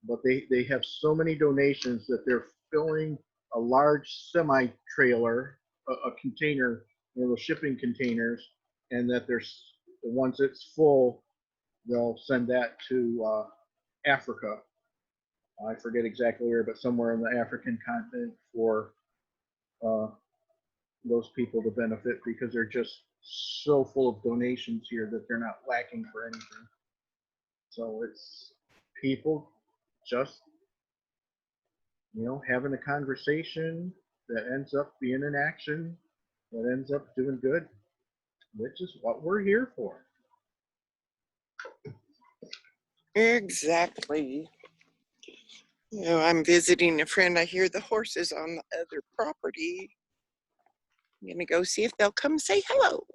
But they have so many donations that they're filling a large semi trailer, a container, you know, the shipping containers, and that there's once it's full, they'll send that to Africa. I forget exactly where, but somewhere in the African continent for uh, those people to benefit because they're just so full of donations here that they're not lacking for anything. So it's people just, having a conversation that ends up being an action that ends up doing good, which is what we're here for. Exactly. I'm visiting a friend. I hear the horses on the other property. I'm gonna go see if they'll come say hello.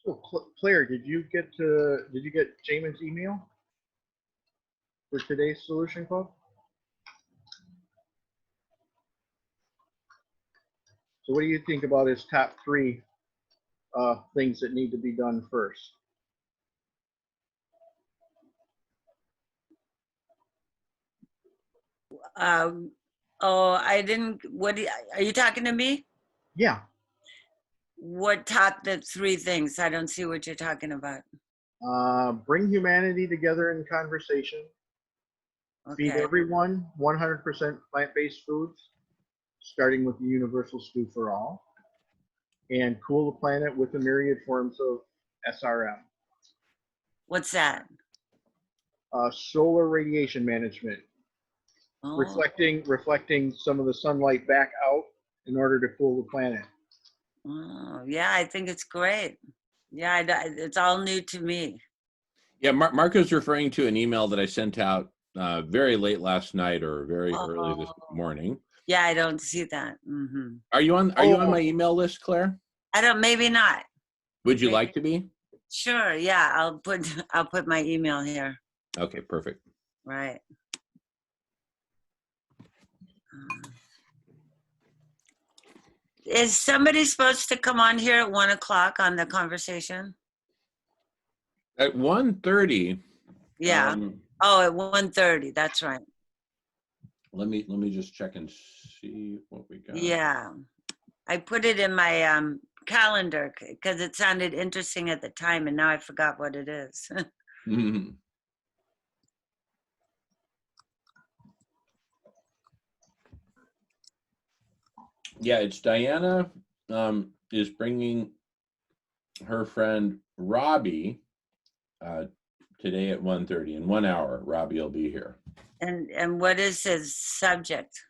So Claire, did you get Jamin's email for today's Solution Club? So what do you think about his top 3 things that need to be done first? Oh, I didn't, are you talking to me? Yeah, What top the 3 things? I don't see what you're talking about. bring humanity together in conversation. Feed Okay. everyone 100% plant-based foods, starting with the universal stew for all, and cool the planet with a myriad forms of SRM. What's that? Solar radiation management, Oh, reflecting some of the sunlight back out in order to cool the planet. oh, yeah, I think it's great. Yeah, it's all new to me. Yeah, Marco's referring to an email that I sent out very late last night or very early this morning. Yeah, I don't see that. Hmm. Are you on my email list, Claire? I don't, maybe not. Would you Maybe. like to be? Sure, yeah, I'll put my email here. Okay, perfect. Right. Is somebody supposed to come on here at 1 o'clock on the conversation? At 1:30. Yeah. Oh, at 1:30. That's right. Let me just check and see what we got. Yeah. I put it in my calendar because it sounded interesting at the time, and now I forgot what it is. Mhm. Yeah, it's Diana is bringing her friend Robbie today at 1:30. In 1 hour, Robbie will be here. And what is his subject?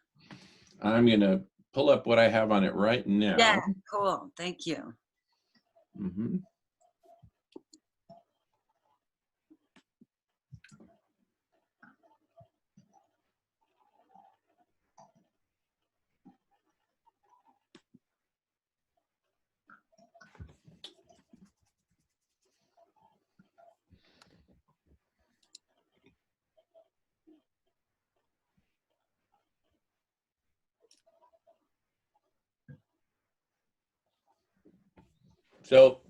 I'm gonna pull up what I have on it right now. Yeah, cool. Thank you. Mm-hmm. So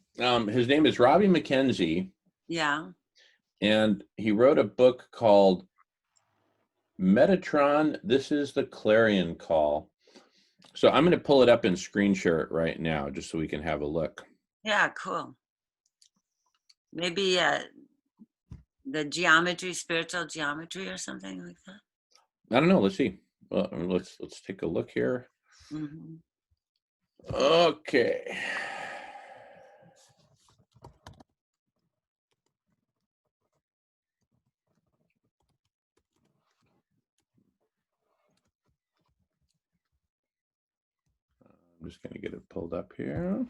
his name is Robbie McKenzie, Yeah. and he wrote a book called Metatron, This is the Clarion Call. So I'm going to pull it up and screen share it right now just so we can have a look. Yeah, cool. Maybe the geometry, spiritual geometry or something like that. I don't know. Let's see. Well, let's take a look here. Mm-hmm. Okay. I'm just going to get it pulled up here.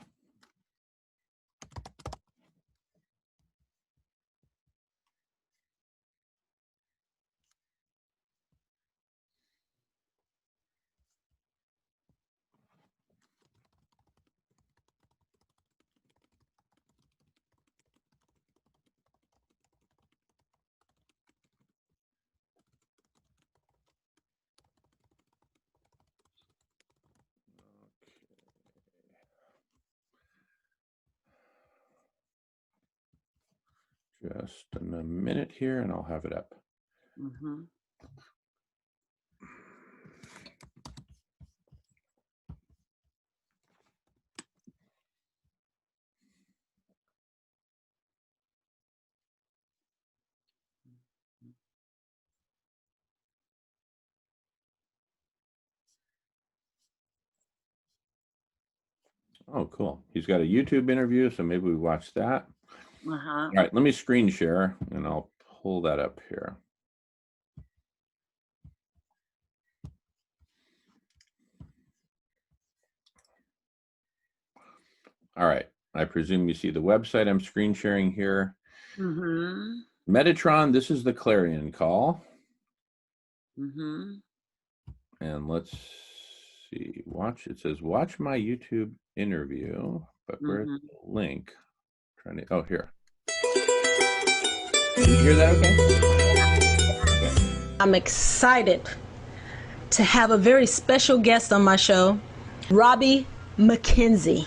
Just in a minute here and I'll have it up. Mhm. Oh, cool. He's got a YouTube interview, so maybe we watch that. Uh-huh. All right, let me screen share and I'll pull that up here. All right, I presume you see the website I'm screen sharing here. Mhm. Metatron, this is the clarion call. Mhm. And let's see, watch, it says watch my YouTube interview, but where's Mhm. the link? Trying to, oh, here. Did you hear that okay? I'm excited to have a very special guest on my show, Robbie McKenzie.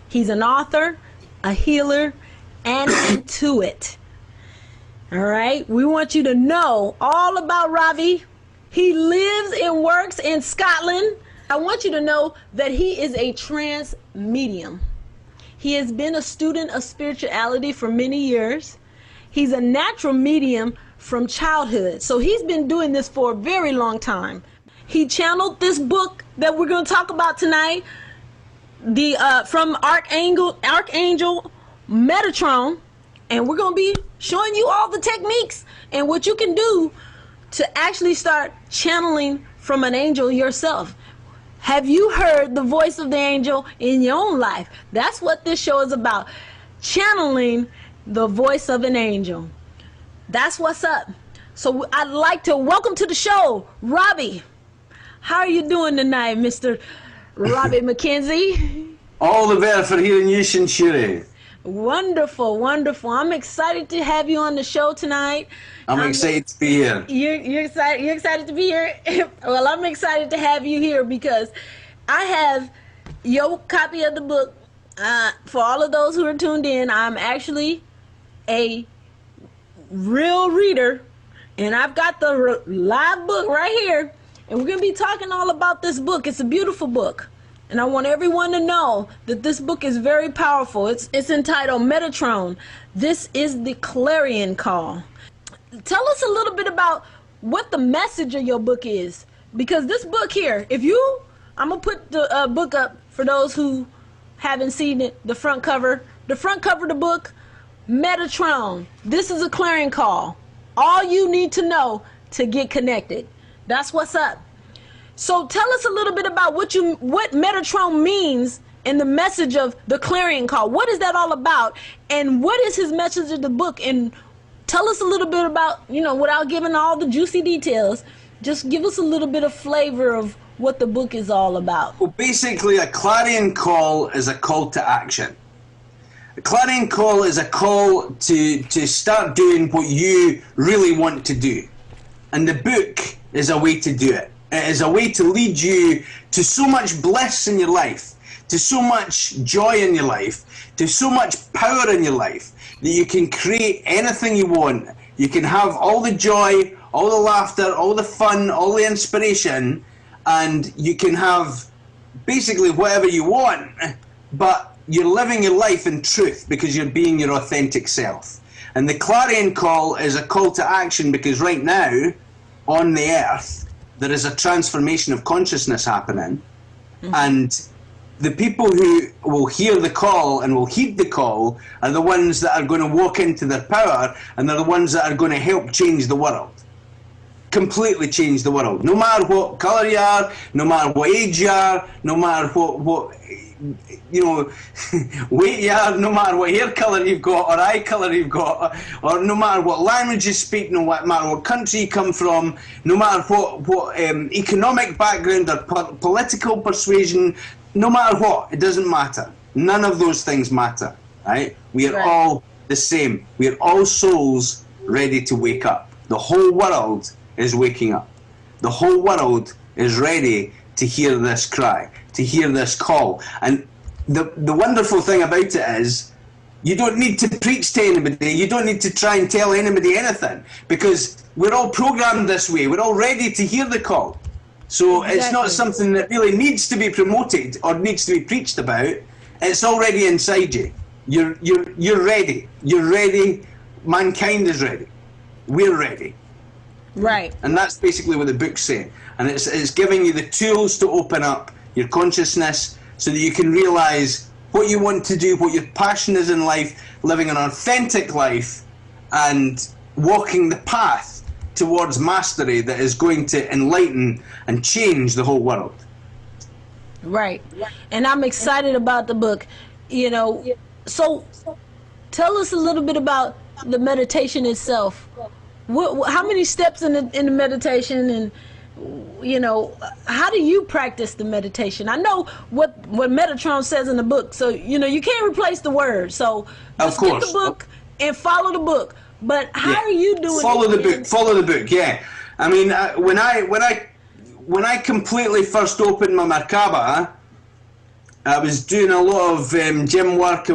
He's an author, a healer, and intuit. All right, we want you to know all about Robbie. He lives and works in Scotland. I want you to know that he is a trance medium. He has been a student of spirituality for many years. He's a natural medium from childhood. So he's been doing this for a very long time. He channeled this book that we're going to talk about tonight, from Archangel Metatron, and we're going to be showing you all the techniques and what you can do to actually start channeling from an angel yourself. Have you heard the voice of the angel in your own life? That's what this show is about. Channeling the voice of an angel. That's what's up. So I'd like to welcome to the show, Robbie. How are you doing tonight, Mr. Robbie McKenzie? All the better for hearing you, Shuri. Wonderful, wonderful. I'm excited to have you on the show tonight. I'm excited to be here. You're excited. You're excited to be here. Well, I'm excited to have you here because I have your copy of the book. For all of those who are tuned in, I'm actually a real reader, and I've got the live book right here, and we're gonna be talking all about this book. It's a beautiful book, and I want everyone to know that this book is very powerful. It's entitled Metatron. This is the clarion call. Tell us a little bit about what the message of your book is, because this book here, I'm gonna put the book up for those who haven't seen it. The front cover of the book, Metatron. This is a clarion call. All you need to know to get connected. That's what's up. So tell us a little bit about what Metatron means and the message of the clarion call. What is that all about? And what is his message of the book? And tell us a little bit about, without giving all the juicy details, just give us a little bit of flavor of what the book is all about. Well, basically, a clarion call is a call to action. A clarion call is a call to start doing what you really want to do. And the book is a way to do it. It is a way to lead you to so much bliss in your life, to so much joy in your life, to so much power in your life, that you can create anything you want. You can have all the joy, all the laughter, all the fun, all the inspiration, and you can have basically whatever you want, but you're living your life in truth because you're being your authentic self. And the clarion call is a call to action because right now, on the earth, there is a transformation of consciousness happening. Mm-hmm. And the people who will hear the call and will heed the call are the ones that are going to walk into their power, and they're the ones that are going to help change the world. Completely change the world. No matter what color you are, no matter what age you are, no matter what weight you are, no matter what hair color you've got or eye color you've got, or no matter what language you speak, no matter what country you come from, no matter what economic background or political persuasion, no matter what, it doesn't matter. None of those things matter, right? We are all the same. We are all souls ready to wake up. The whole world is waking up. The whole world is ready to hear this cry, to hear this call. And the wonderful thing about it is You don't need to preach to anybody. You don't need to try and tell anybody anything, because we're all programmed this way. We're all ready to hear the call. So it's not something that really needs to be promoted or needs to be preached about. It's already inside you. You're ready. You're ready. Mankind is ready. We're ready. Right. And that's basically what the book's saying. And it's giving you the tools to open up your consciousness so that you can realize what you want to do, what your passion is in life, living an authentic life, and walking the path towards mastery that is going to enlighten and change the whole world. Right. And I'm excited about the book. You know, so tell us a little bit about the meditation itself. How many steps in the meditation, and you know, how do you practice the meditation? I know what Metatron says in the book, so you know you can't replace the word. So just get the book and follow the book. But how are you doing? Follow the book. Follow the book. Yeah. I mean, when I completely first opened my Merkaba, I was doing a lot of gym work. I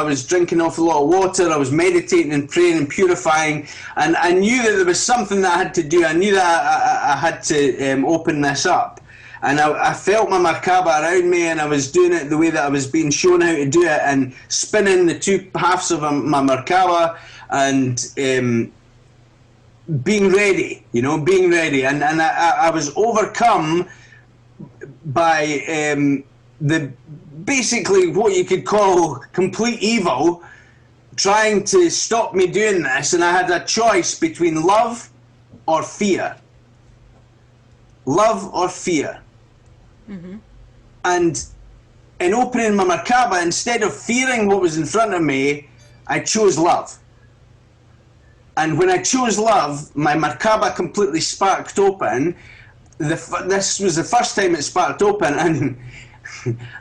was drinking off a lot of water. I was meditating and praying and purifying, and I knew that there was something that I had to do. I knew that I had to open this up, and I felt my Merkaba around me, and I was doing it the way that I was being shown how to do it, and spinning the two halves of my Merkaba, and being ready, you know, being ready, and I was overcome by basically what you could call complete evil trying to stop me doing this, and I had a choice between love or fear. Love or fear. Mm-hmm. And in opening my Merkaba, instead of fearing what was in front of me, I chose love. And when I chose love, my Merkaba completely sparked open. This was the first time it sparked open, and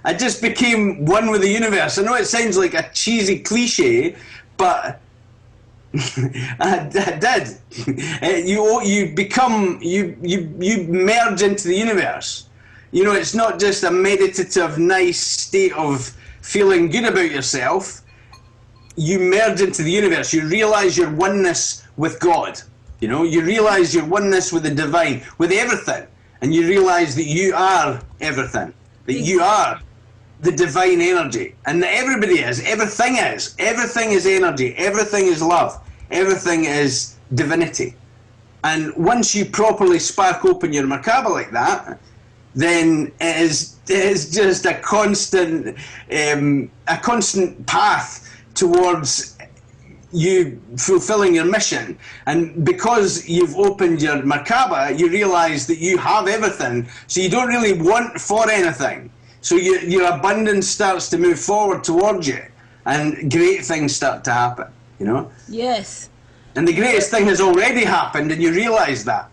I just became one with the universe. I know it sounds like a cheesy cliche, but I did. You merge into the universe. You know, it's not just a meditative, nice state of feeling good about yourself. You merge into the universe. You realize your oneness with God. You know, you realize your oneness with the divine, with everything, and you realize that you are everything. That you are the divine energy, and that everybody is, everything is energy, everything is love, everything is divinity. And once you properly spark open your Merkaba like that, then it is just a constant path towards you fulfilling your mission. And because you've opened your Merkaba, you realize that you have everything, so you don't really want for anything. So your abundance starts to move forward towards you, and great things start to happen, you know? Yes. And the greatest thing has already happened, and you realize that.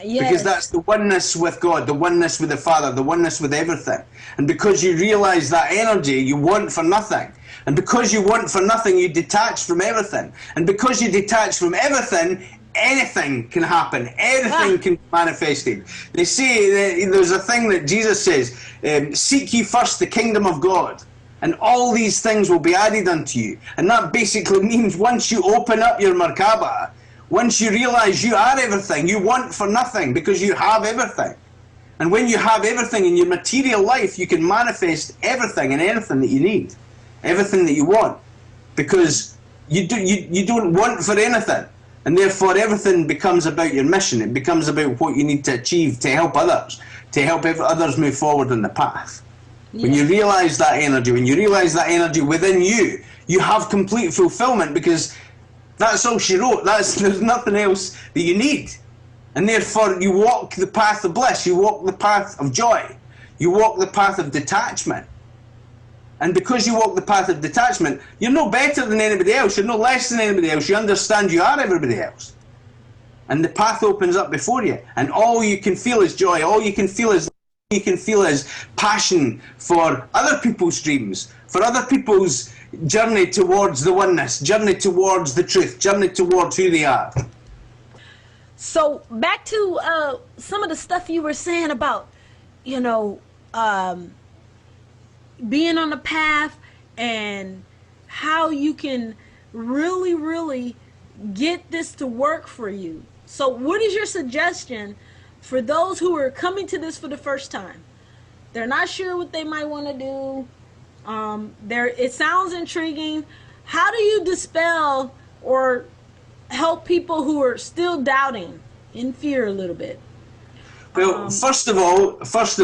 Yes. Because that's the oneness with God, the oneness with the Father, the oneness with everything. And because you realize that energy, you want for nothing. And because you want for nothing, you detach from everything. And because you detach from everything, anything can happen. Anything can be manifested. They say, there's a thing that Jesus says, seek ye first the kingdom of God, and all these things will be added unto you. And that basically means once you open up your Merkaba, once you realize you are everything, you want for nothing because you have everything. And when you have everything in your material life, you can manifest everything and anything that you need. Everything that you want, because you don't want for anything, and therefore everything becomes about your mission. It becomes about what you need to achieve to help others, others move forward on the path. Yeah. When you realize that energy within you, you have complete fulfillment, because that's all she wrote. There's nothing else that you need, and therefore you walk the path of bliss. You walk the path of joy. You walk the path of detachment. And because you walk the path of detachment, you're no better than anybody else. You're no less than anybody else. You understand you are everybody else. And the path opens up before you. And all you can feel is joy. All you can feel is passion for other people's dreams, for other people's journey towards the oneness, journey towards the truth, journey towards who they are. So back to some of the stuff you were saying about, you know, being on the path and how you can really, really get this to work for you. So what is your suggestion for those who are coming to this for the first time? They're not sure what they might want to do. It sounds intriguing. How do you dispel or help people who are still doubting, in fear a little bit? Well, first of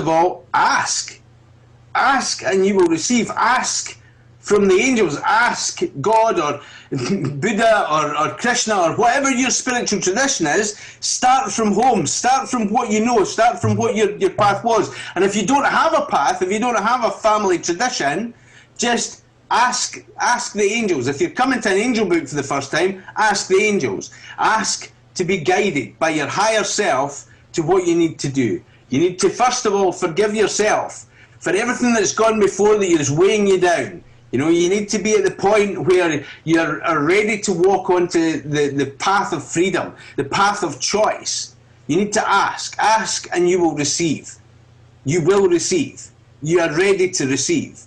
all, ask. Ask and you will receive. Ask from the angels. Ask God or Buddha or Krishna or whatever your spiritual tradition is. Start from home. Start from what you know. Start from what your path was. And if you don't have a path, if you don't have a family tradition, just ask the angels. If you're coming to an angel book for the first time, ask the angels. Ask to be guided by your higher self to what you need to do. You need to, first of all, forgive yourself for everything that's gone before that is weighing you down. You know, you need to be at the point where you're ready to walk onto the path of freedom, the path of choice. You need to ask. Ask and you will receive. You will receive. You are ready to receive.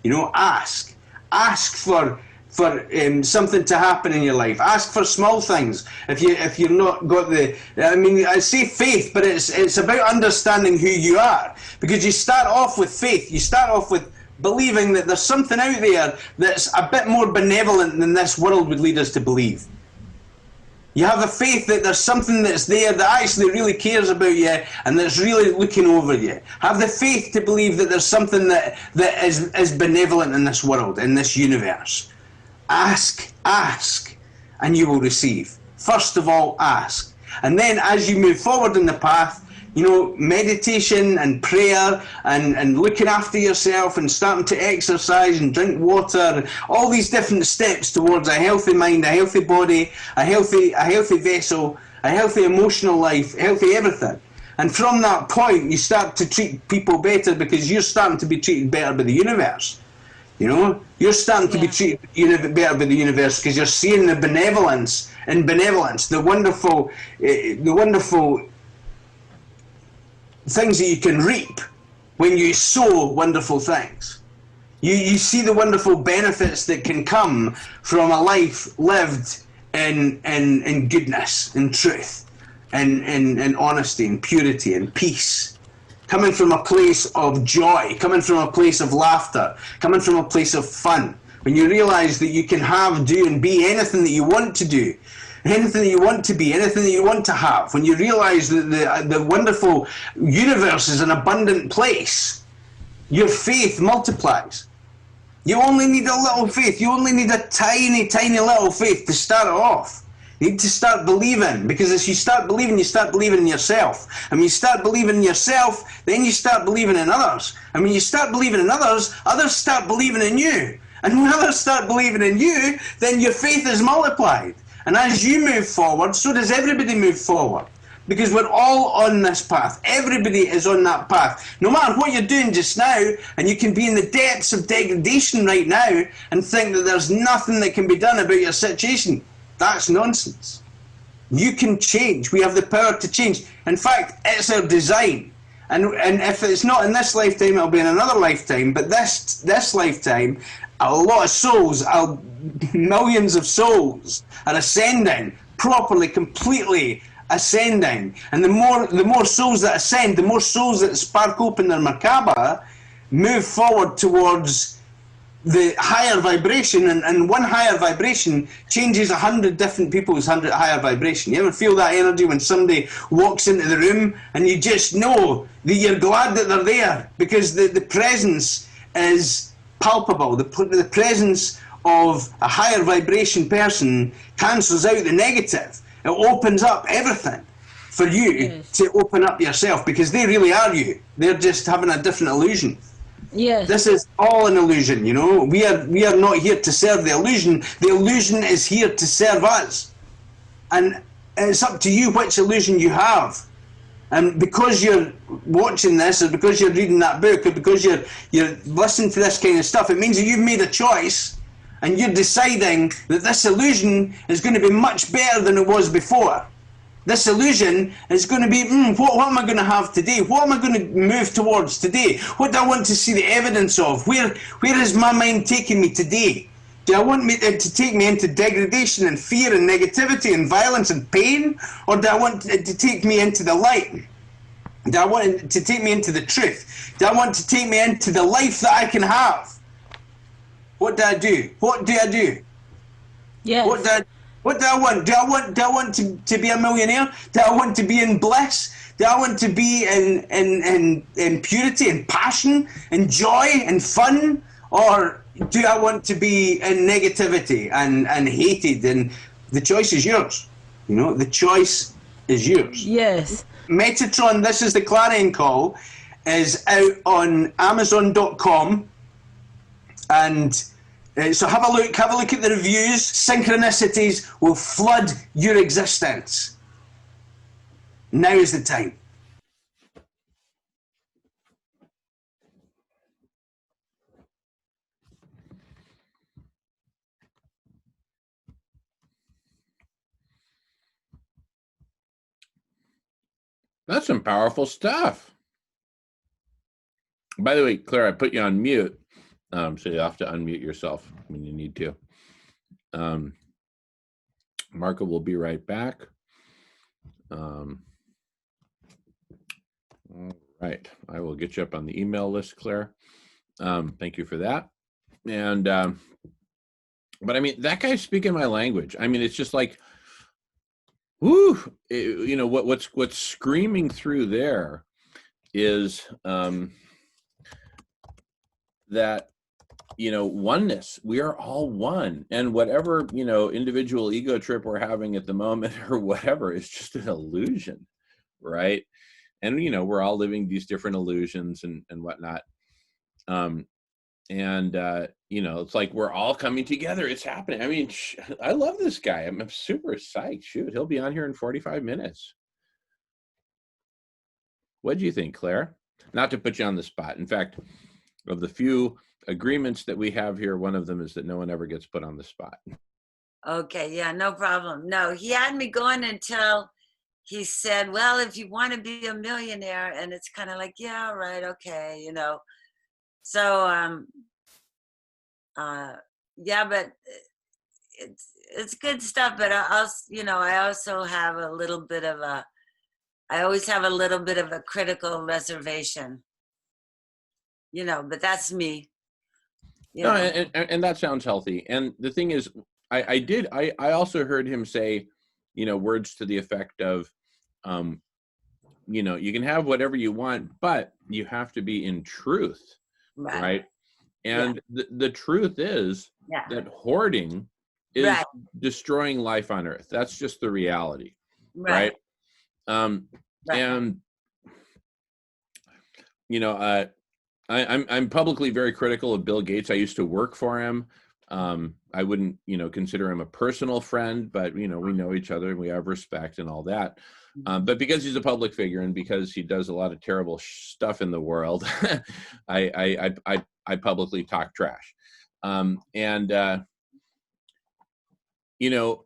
You know, ask. Ask for something to happen in your life. Ask for small things. If you're not got the, I mean, I say faith, but it's about understanding who you are. Because you start off with faith. You start off with believing that there's something out there that's a bit more benevolent than this world would lead us to believe. You have the faith that there's something that's there that actually really cares about you and that's really looking over you. Have the faith to believe that there's something that is benevolent in this world, in this universe. Ask, and you will receive. First of all, ask. And then as you move forward in the path, you know, meditation and prayer and looking after yourself and starting to exercise and drink water, all these different steps towards a healthy mind, a healthy body, a healthy vessel, a healthy emotional life, healthy everything. And from that point, you start to treat people better because you're starting to be treated better by the universe. You know, you're starting to be treated better by the universe because you're seeing the benevolence, the wonderful things that you can reap when you sow wonderful things. You see the wonderful benefits that can come from a life lived in goodness, in truth, in honesty, and purity, and peace. Coming from a place of joy, coming from a place of laughter, coming from a place of fun. When you realize that you can have, do, and be anything that you want to do, anything that you want to be, anything that you want to have. When you realize that the wonderful universe is an abundant place, your faith multiplies. You only need a little faith. You only need a tiny, tiny little faith to start it off. You need to start believing, because as you start believing in yourself. And when you start believing in yourself, then you start believing in others. And when you start believing in others, others start believing in you. And when others start believing in you, then your faith is multiplied. And as you move forward, so does everybody move forward. Because we're all on this path. Everybody is on that path. No matter what you're doing just now, and you can be in the depths of degradation right now and think that there's nothing that can be done about your situation. That's nonsense. You can change. We have the power to change. In fact, it's our design. And if it's not in this lifetime, it'll be in another lifetime. But this lifetime, a lot of souls, millions of souls are ascending, properly, completely ascending. And the more souls that ascend, the more souls that spark open their Merkaba, move forward towards the higher vibration, and one higher vibration changes 100 different people's higher vibration. You ever feel that energy when somebody walks into the room and you just know that you're glad that they're there, because the presence is palpable. The presence of a higher vibration person cancels out the negative. It opens up everything for you to open up yourself, because they really are you. They're just having a different illusion. Yes. This is all an illusion, you know. We are not here to serve the illusion. The illusion is here to serve us. And it's up to you which illusion you have. And because you're watching this, or because you're reading that book, or because you're listening to this kind of stuff, it means that you've made a choice and you're deciding that this illusion is going to be much better than it was before. This illusion is going to be, what am I going to have today? What am I going to move towards today? What do I want to see the evidence of? Where is my mind taking me today? Do I want it to take me into degradation and fear and negativity and violence and pain? Or do I want it to take me into the light? Do I want it to take me into the truth? Do I want to take me into the life that I can have? What do I do? What do I do? Yes. What do I want? Do I want to be a millionaire? Do I want to be in bliss? Do I want to be in purity and passion and joy and fun? Or do I want to be in negativity and hated? And the choice is yours. You know, the choice is yours. Yes. Metatron, This Is the Clarion Call, is out on Amazon.com, and so have a look at the reviews. Synchronicities will flood your existence. Now is the time. That's some powerful stuff. By the way, Claire, I put you on mute, so you have to unmute yourself when you need to. Marco will be right back. All right, I will get you up on the email list, Claire. Thank you for that. And but I mean, that guy's speaking my language. I mean, it's just like, whoo, you know, what's screaming through there is that, you know, oneness. We are all one, and whatever, you know, individual ego trip we're having at the moment or whatever is just an illusion, right? And, you know, we're all living these different illusions and whatnot. You know, it's like we're all coming together. It's happening. I mean, I love this guy. I'm super psyched. Shoot, he'll be on here in 45 minutes. What do you think, Claire? Not to put you on the spot. In fact, of the few agreements that we have here, one of them is that no one ever gets put on the spot. Okay, yeah, no problem. No, he had me going until he said, well, if you want to be a millionaire, and it's kind of like, yeah, right, okay, you know. So, yeah, but it's good stuff. But I also, you know, I also have a little bit of a, I always have a little bit of a critical reservation, you know. But that's me. You No, know. and that sounds healthy. And the thing is, I also heard him say, you know, words to the effect of, you know, you can have whatever you want, but you have to be in truth, right? And the truth is that hoarding is destroying life on Earth. That's just the reality, right? And you know, I'm publicly very critical of Bill Gates. I used to work for him. I wouldn't, you know, consider him a personal friend, but, you know, we know each other and we have respect and all that. But because he's a public figure and because he does a lot of terrible stuff in the world, I publicly talk trash. You know,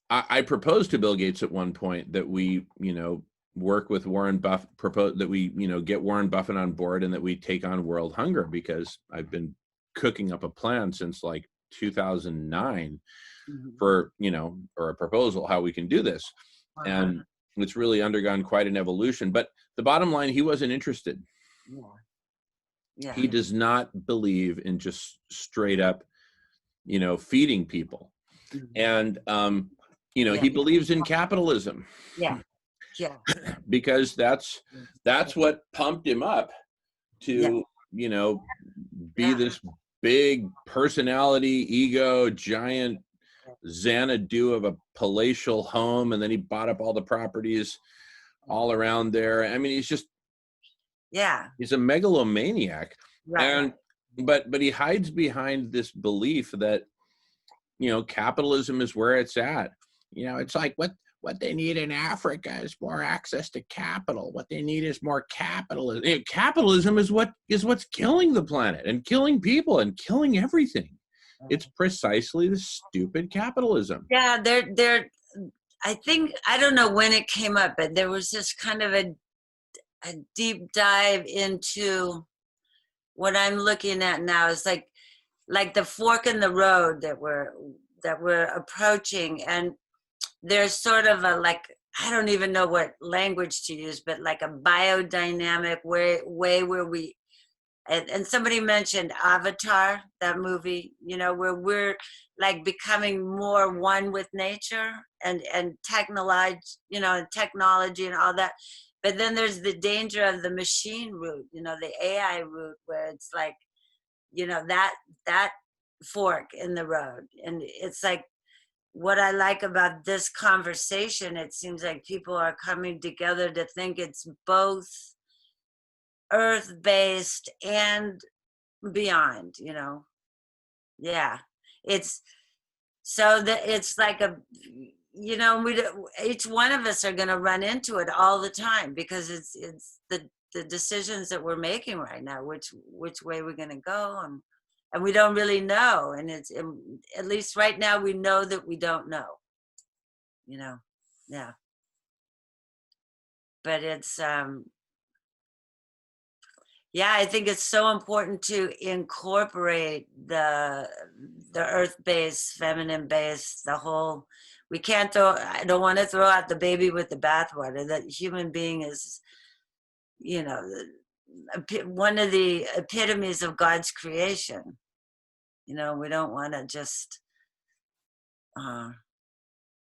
I proposed to Bill Gates at one point that we, you know, work with Warren Buffett, propose that we, you know, get Warren Buffett on board and that we take on world hunger, because I've been cooking up a plan since like 2009 for, you know, or a proposal how we can do this. And it's really undergone quite an evolution. But the bottom line, he wasn't interested. He does not believe in just straight up, you know, feeding people. And, you know, he believes in capitalism. Because that's what pumped him up to, you know, be this big personality, ego, giant Xanadu of a palatial home. And then he bought up all the properties all around there. I mean, he's just, he's a megalomaniac. And, but he hides behind this belief that, you know, capitalism is where it's at. You know, it's like what they need in Africa is more access to capital. What they need is more capitalism. You know, capitalism is what's killing the planet and killing people and killing everything. It's precisely the stupid capitalism. Yeah, they're. I think, I don't know when it came up, but there was this kind of a deep dive into what I'm looking at now. It's like like the fork in the road that we're approaching, and there's sort of a, like, I don't even know what language to use, but like a biodynamic way where we, and somebody mentioned Avatar, that movie, you know, where we're like becoming more one with nature and technology, you know, and technology and all that. But then there's the danger of the machine route, you know, the AI route, where it's like, you know, that fork in the road. And it's like, what I like about this conversation, it seems like people are coming together to think it's both earth-based and beyond, you know. Yeah, it's so that it's like a, you know, each one of us are going to run into it all the time, because it's the decisions that we're making right now, which way we're going to go, and we don't really know. And it's, at least right now, we know that we don't know, you know. Yeah, but it's yeah, I think it's so important to incorporate the earth-based, feminine-based, the whole. We can't throw. I don't want to throw out the baby with the bathwater. That human being is, you know, one of the epitomes of God's creation. You know, we don't want to just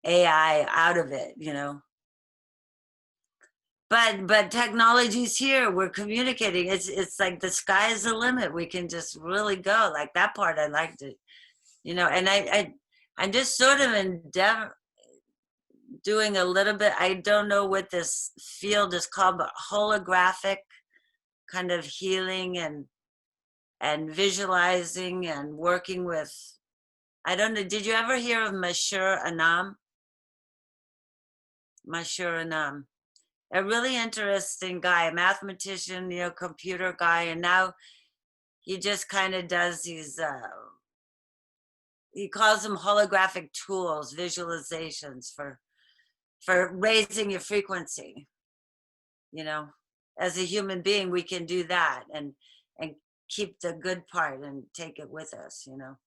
AI out of it. You know. But technology's here. We're communicating. It's like the sky is the limit. We can just really go. Like that part, I liked it, you know. And I'm just sort of doing a little bit. I don't know what this field is called, but holographic kind of healing and visualizing and working with. I don't know. Did you ever hear of Mashur Anam? Mashur Anam. A really interesting guy, a mathematician, you know, computer guy, and now he just kind of does these, he calls them holographic tools, visualizations for raising your frequency. You know, as a human being, we can do that and keep the good part and take it with us, you know,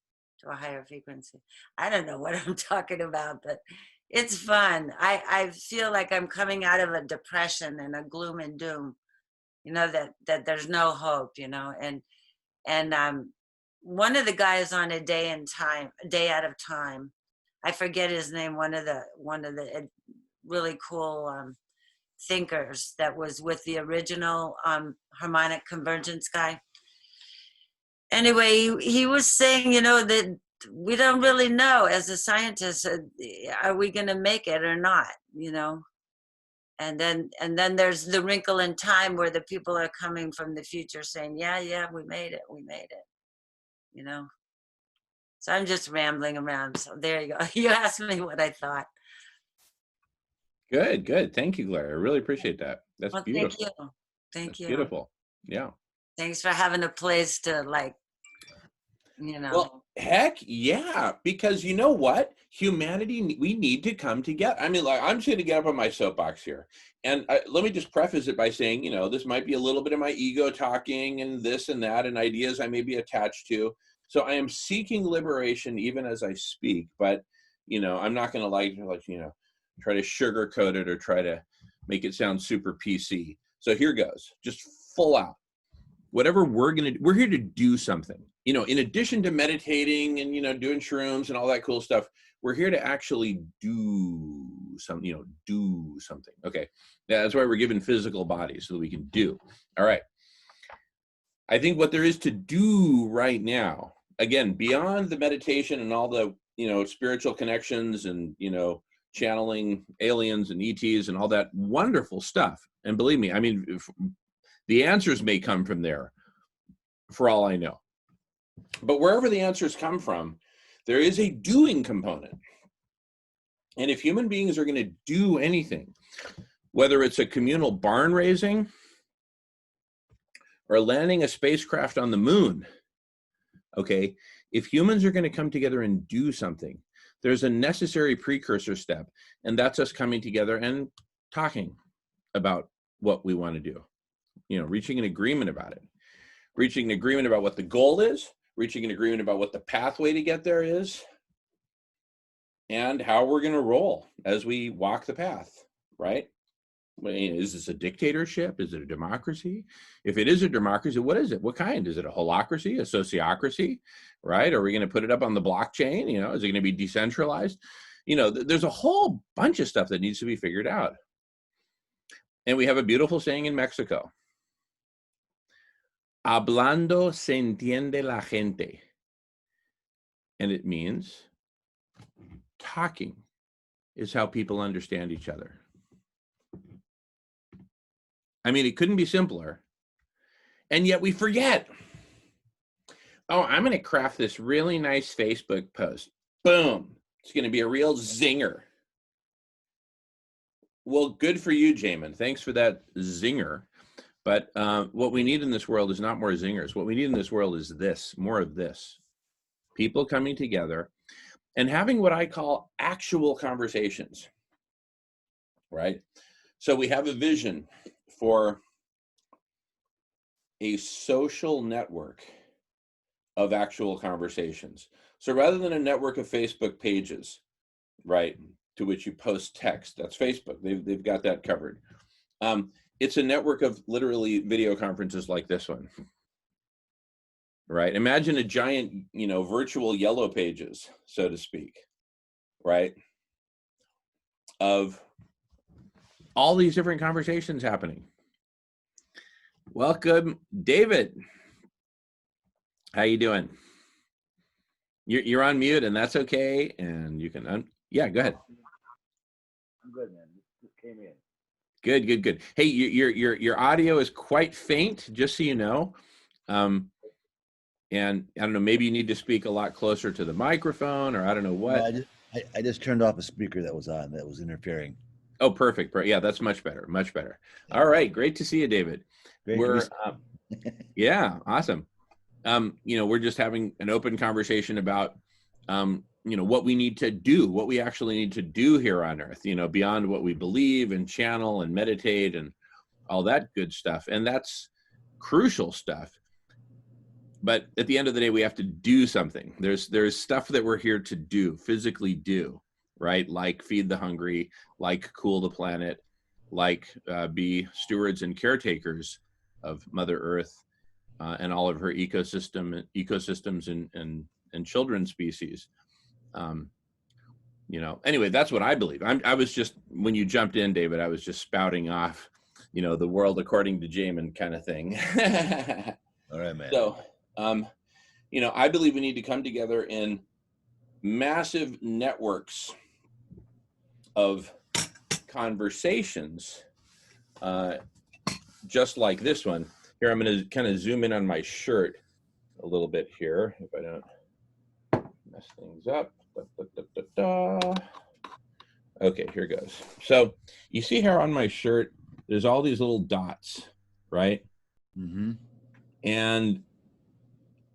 to a higher frequency. I don't know what I'm talking about, but it's fun. I feel like I'm coming out of a depression and a gloom and doom, you know, that there's no hope, you know, and one of the guys on A Day Out of Time, I forget his name, one of the really cool thinkers that was with the original harmonic convergence guy. Anyway, he was saying, you know, that we don't really know as a scientist, are we going to make it or not, you know? And then there's the wrinkle in time where the people are coming from the future saying, yeah, we made it, you know? So I'm just rambling around. So there you go. You asked me what I thought. Good. Thank you, Gloria. I really appreciate that. That's Well, beautiful. Thank you. Beautiful. Yeah. Thanks for having a place to, like, you know. Well, heck yeah, because you know what? Humanity, we need to come together. I mean, like, I'm just going to get up on my soapbox here. And let me just preface it by saying, you know, this might be a little bit of my ego talking and this and that and ideas I may be attached to. So I am seeking liberation even as I speak. But, you know, I'm not going to like, you know, try to sugarcoat it or try to make it sound super PC. So here goes, just full out. Whatever we're here to do something. You know, in addition to meditating and, you know, doing shrooms and all that cool stuff, we're here to actually do something, you know, do something. Okay. Yeah, that's why we're given physical bodies so that we can do. All right. I think what there is to do right now, again, beyond the meditation and all the, you know, spiritual connections and, you know, channeling aliens and ETs and all that wonderful stuff. And believe me, I mean, the answers may come from there for all I know. But wherever the answers come from, there is a doing component. And if human beings are going to do anything, whether it's a communal barn raising or landing a spacecraft on the moon, okay, if humans are going to come together and do something, there's a necessary precursor step, and that's us coming together and talking about what we want to do. You know, reaching an agreement about it. Reaching an agreement about what the goal is, reaching an agreement about what the pathway to get there is, and how we're going to roll as we walk the path, right? I mean, is this a dictatorship? Is it a democracy? If it is a democracy, what is it? What kind? Is it a holacracy, a sociocracy, right? Are we going to put it up on the blockchain? You know, is it going to be decentralized? You know, there's a whole bunch of stuff that needs to be figured out. And we have a beautiful saying in Mexico. Hablando se entiende la gente. And it means talking is how people understand each other. I mean, it couldn't be simpler. And yet we forget. Oh, I'm going to craft this really nice Facebook post. Boom. It's going to be a real zinger. Well, good for you, Jamin. Thanks for that zinger. But what we need in this world is not more zingers. What we need in this world is this, more of this. People coming together and having what I call actual conversations, right? So we have a vision for a social network of actual conversations. So rather than a network of Facebook pages, right, to which you post text, that's Facebook. They've got that covered. It's a network of literally video conferences like this one, right? Imagine a giant, you know, virtual yellow pages, so to speak, right? Of all these different conversations happening. Welcome, David. How you doing? You're on mute, and that's okay. And you can, yeah, go ahead. I'm good, man. Just came in. Good. Hey, your audio is quite faint, just so you know. And I don't know, maybe you need to speak a lot closer to the microphone, or I don't know what. No, I just turned off a speaker that was on that was interfering. Oh, perfect. Yeah, that's much better. Much better. All right, great to see you, David. Great Yeah, awesome. You know, we're just having an open conversation about, you know, what we need to do, what we actually need to do here on Earth, you know, beyond what we believe and channel and meditate and all that good stuff. And that's crucial stuff. But at the end of the day, we have to do something. There's stuff that we're here to do, physically do, right? Like feed the hungry, like cool the planet, like be stewards and caretakers of Mother Earth and all of her ecosystems and children species. You know, anyway, that's what I believe. I was just, when you jumped in, David, I was just spouting off, you know, the world according to Jamin kind of thing. All right, man. So, you know, I believe we need to come together in massive networks of conversations, just like this one. Here, I'm going to kind of zoom in on my shirt a little bit here, if I don't mess things up. Okay, here goes. So you see here on my shirt, there's all these little dots, right? Mm-hmm. And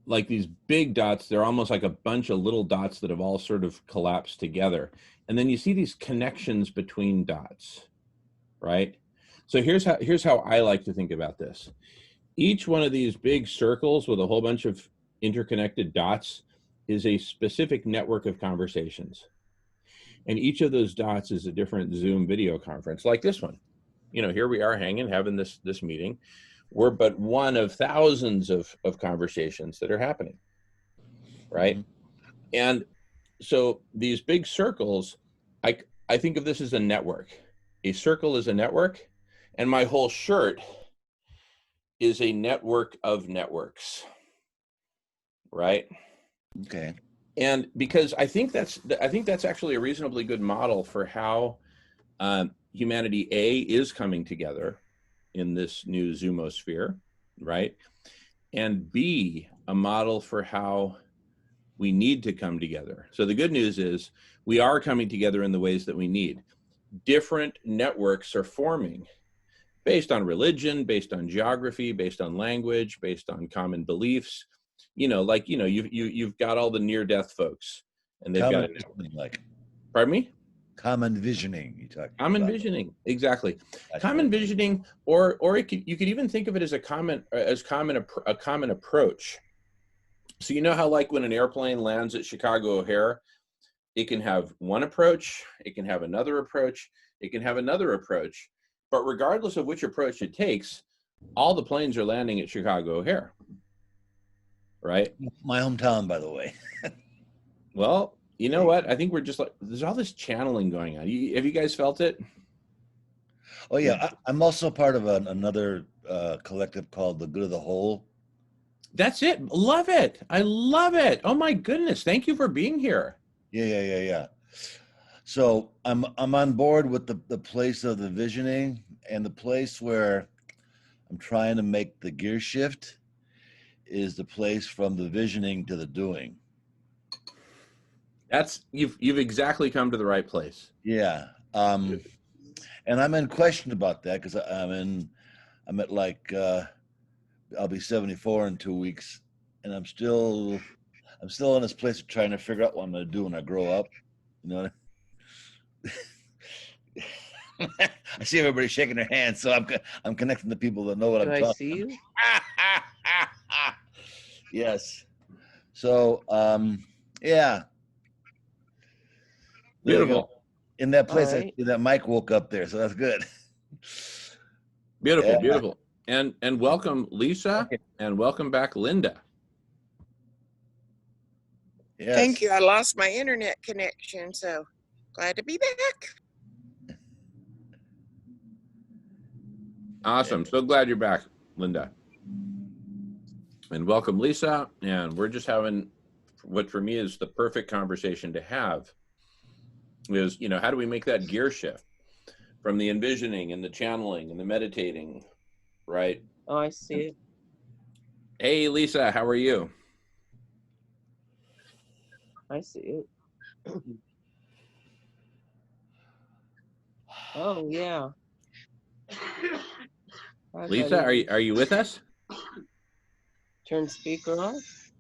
like these big dots, they're almost like a bunch of little dots that have all sort of collapsed together. And then you see these connections between dots, right? So here's how I like to think about this. Each one of these big circles with a whole bunch of interconnected dots is a specific network of conversations. And each of those dots is a different Zoom video conference, like this one. You know, here we are hanging, having this meeting. We're but one of thousands of conversations that are happening, right? Mm-hmm. And so these big circles, I think of this as a network. A circle is a network, and my whole shirt is a network of networks, right? Okay. And because I think that's actually a reasonably good model for how humanity is coming together in this new Zoomosphere, right? And B, a model for how we need to come together. So the good news is we are coming together in the ways that we need. Different networks are forming based on religion, based on geography, based on language, based on common beliefs. You know, like, you know, you've got all the near-death folks, and they've got a network. Like, pardon me? Common visioning, you talk. Common visioning, exactly. That's Common right. visioning, or you could even think of it as a common approach. So you know how like when an airplane lands at Chicago O'Hare, it can have one approach, it can have another approach, it can have another approach. But regardless of which approach it takes, all the planes are landing at Chicago O'Hare, right? My hometown, by the way. Well, you know what? I think we're just like, there's all this channeling going on. Have you guys felt it? Oh yeah, I'm also part of another collective called the Good of the Whole. That's it. Love it. I love it. Oh my goodness. Thank you for being here. Yeah. So I'm on board with the place of the visioning, and the place where I'm trying to make the gear shift is the place from the visioning to the doing. That's you've exactly come to the right place. Yeah. And I'm in question about that because I'm at like I'll be 74 in 2 weeks, and I'm still in this place of trying to figure out what I'm going to do when I grow up. You know. I see everybody shaking their hands, so I'm connecting to people that know what I'm Do I talking. see you? Yes. So yeah. There you go. Beautiful. In that place, All right. that mic woke up there, so that's good. Beautiful, Yeah. beautiful. And welcome Lisa, Okay. and welcome back Linda. Yes. Thank you. I lost my internet connection, so glad to be back. Awesome. So glad you're back, Linda. And welcome Lisa. And we're just having what for me is the perfect conversation to have is, how do we make that gear shift from the envisioning and the channeling and the meditating, right? Oh, I see it. Hey, Lisa, how are you? I see it. Oh yeah. Hi, Lisa, buddy. are you with us? Turn speaker off.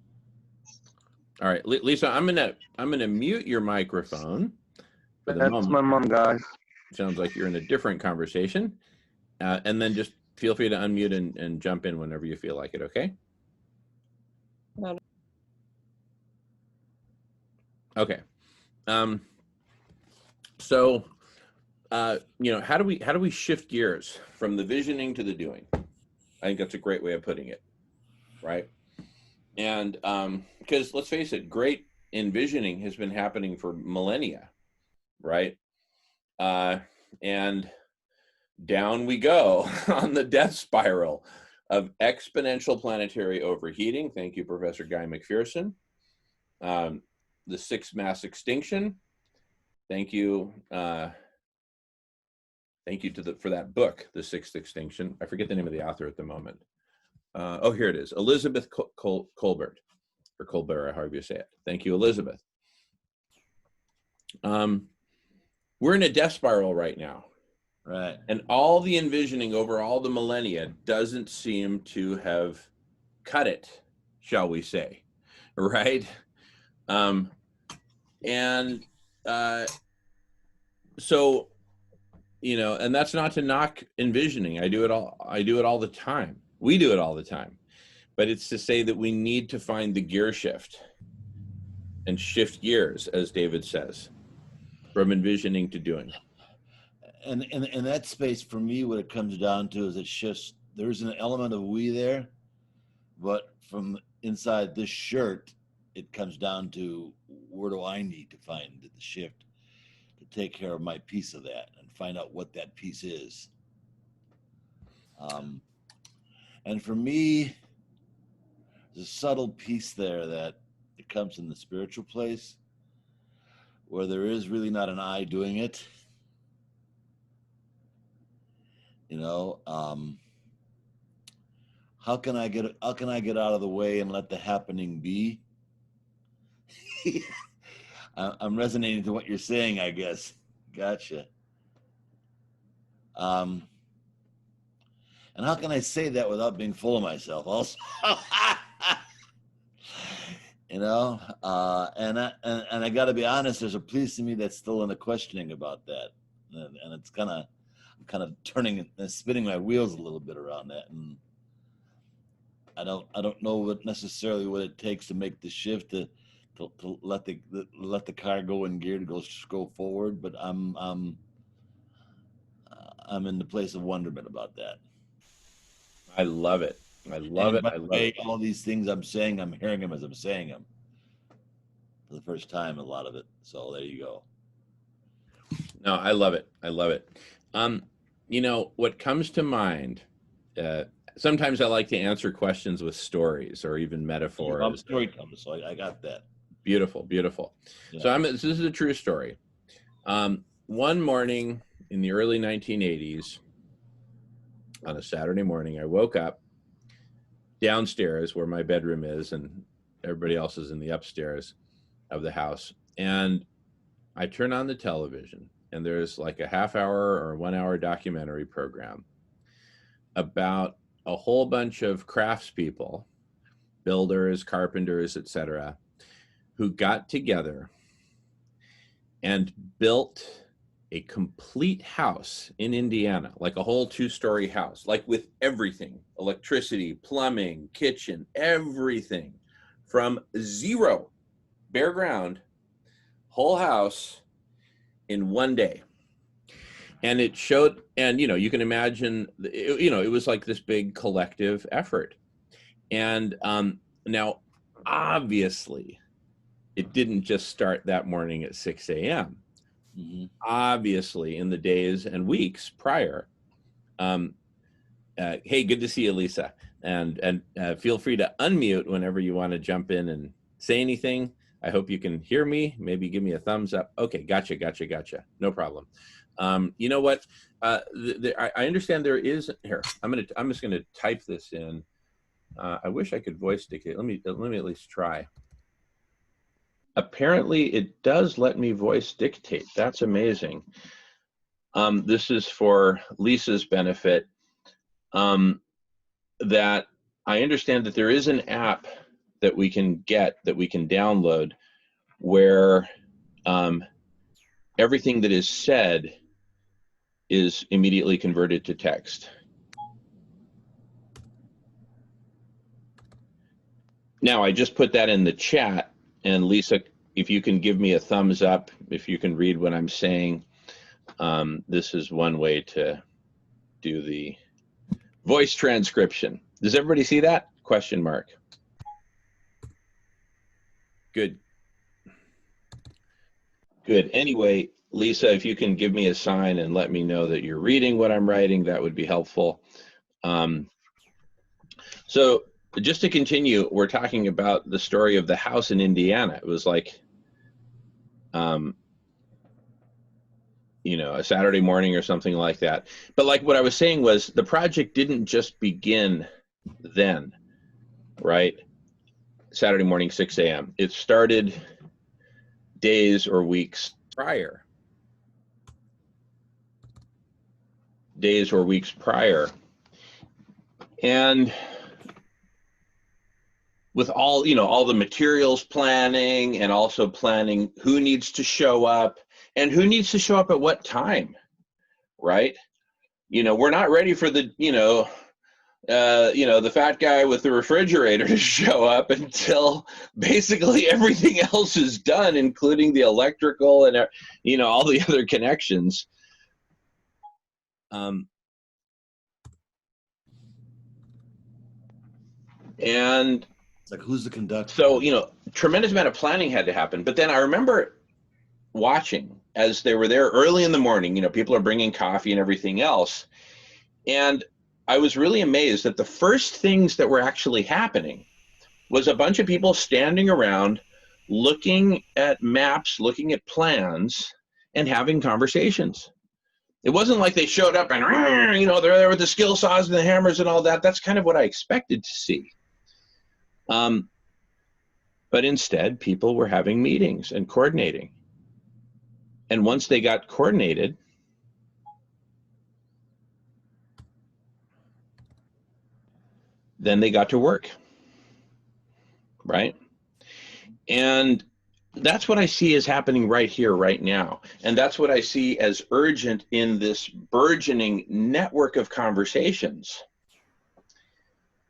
All right, Lisa, I'm gonna mute your microphone for the That's moment. my mom, guys. Sounds like you're in a different conversation, and then just feel free to unmute and jump in whenever you feel like it. Okay. No. Okay. So, how do we shift gears from the visioning to the doing? I think that's a great way of putting it, right? And because let's face it, great envisioning has been happening for millennia, right? And down we go on the death spiral of exponential planetary overheating. Thank you, Professor Guy McPherson. The sixth mass extinction. Thank you. Thank you for that book, The Sixth Extinction. I forget the name of the author at the moment. Oh, here it is. Elizabeth Colbert, or Colbert, however you say it. Thank you, Elizabeth. We're in a death spiral right now. Right. And all the envisioning over all the millennia doesn't seem to have cut it, shall we say, right? So, and that's not to knock envisioning. I do it all the time. We do it all the time. But it's to say that we need to find the gear shift and shift gears, as David says, from envisioning to doing. And in that space, for me, what it comes down to is it shifts. There's an element of we there, but from inside this shirt, it comes down to where do I need to find the shift to take care of my piece of that and find out what that piece is. And for me, there's a subtle piece there that it comes in the spiritual place where there is really not an I doing it. How can I get out of the way and let the happening be? I'm resonating to what you're saying, I guess. Gotcha. And how can I say that without being full of myself also? And I got to be honest, there's a piece of me that's still in the questioning about that. And it's I'm kind of turning and spinning my wheels a little bit around that. And I don't know what necessarily what it takes to make the shift to let the car go in gear to go forward, but I'm in the place of wonderment about that. I love it. I love it. By I the love way, it. all these things I'm saying, I'm hearing them as I'm saying them for the first time, a lot of it. So there you go. No, I love it. I love it. You know, what comes to mind, sometimes I like to answer questions with stories or even I'm a metaphors. storyteller, so I got that. Beautiful, beautiful. Yeah. So this is a true story. One morning in the early 1980s, on a Saturday morning, I woke up downstairs where my bedroom is, and everybody else is in the upstairs of the house. And I turn on the television, and there's like a half-hour or 1 hour documentary program about a whole bunch of craftspeople, builders, carpenters, etc., who got together and built a complete house in Indiana, like a whole 2-story house, like with everything, electricity, plumbing, kitchen, everything, from zero, bare ground, whole house in one day. And it showed, and you can imagine, it was like this big collective effort. And now, obviously, it didn't just start that morning at 6 a.m. Mm-hmm. Obviously, in the days and weeks prior. Hey, good to see you, Lisa. And feel free to unmute whenever you want to jump in and say anything. I hope you can hear me. Maybe give me a thumbs up. Okay, gotcha. No problem. You know what? I understand there is here. I'm just gonna type this in. I wish I could voice dictate. Let me at least try. Apparently, it does let me voice dictate. That's amazing. This is for Lisa's benefit. That I understand that there is an app that we can download, where everything that is said is immediately converted to text. Now, I just put that in the chat, and Lisa, if you can give me a thumbs up, if you can read what I'm saying, this is one way to do the voice transcription. Does everybody see that? Question mark. Good. Good. Anyway, Lisa, if you can give me a sign and let me know that you're reading what I'm writing, that would be helpful. So just to continue, we're talking about the story of the house in Indiana. It was like, a Saturday morning or something like that. But like what I was saying was, the project didn't just begin then, right? Saturday morning, 6 a.m. It started days or weeks prior. And with all the materials planning, and also planning who needs to show up and who needs to show up at what time, right? We're not ready for the fat guy with the refrigerator to show up until basically everything else is done, including the electrical and all the other connections. And it's like, who's the conductor? So, tremendous amount of planning had to happen. But then I remember watching as they were there early in the morning, people are bringing coffee and everything else. And I was really amazed that the first things that were actually happening was a bunch of people standing around, looking at maps, looking at plans, and having conversations. It wasn't like they showed up and, they're there with the skill saws and the hammers and all that. That's kind of what I expected to see. But instead, people were having meetings and coordinating. And once they got coordinated, then they got to work, right? And that's what I see is happening right here, right now. And that's what I see as urgent in this burgeoning network of conversations,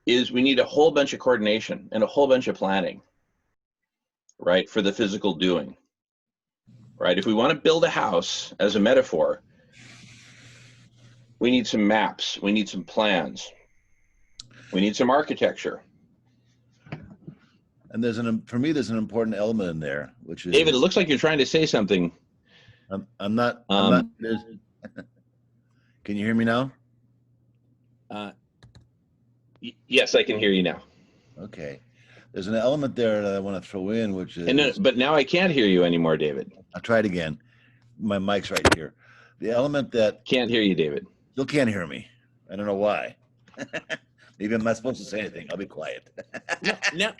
is we need a whole bunch of coordination and a whole bunch of planning, right, for the physical doing, right? If we want to build a house as a metaphor, we need some maps, we need some plans, we need some architecture. And for me, there's an important element in there, which is David, it looks like you're trying to say something. I'm not. Can you hear me now? Yes, I can hear you now. Okay. There's an element there that I want to throw in, which is. But now I can't hear you anymore, David. I'll try it again. My mic's right here. The element that. Can't hear you, David. Still can't hear me. I don't know why. Maybe I'm not supposed to say anything. I'll be quiet.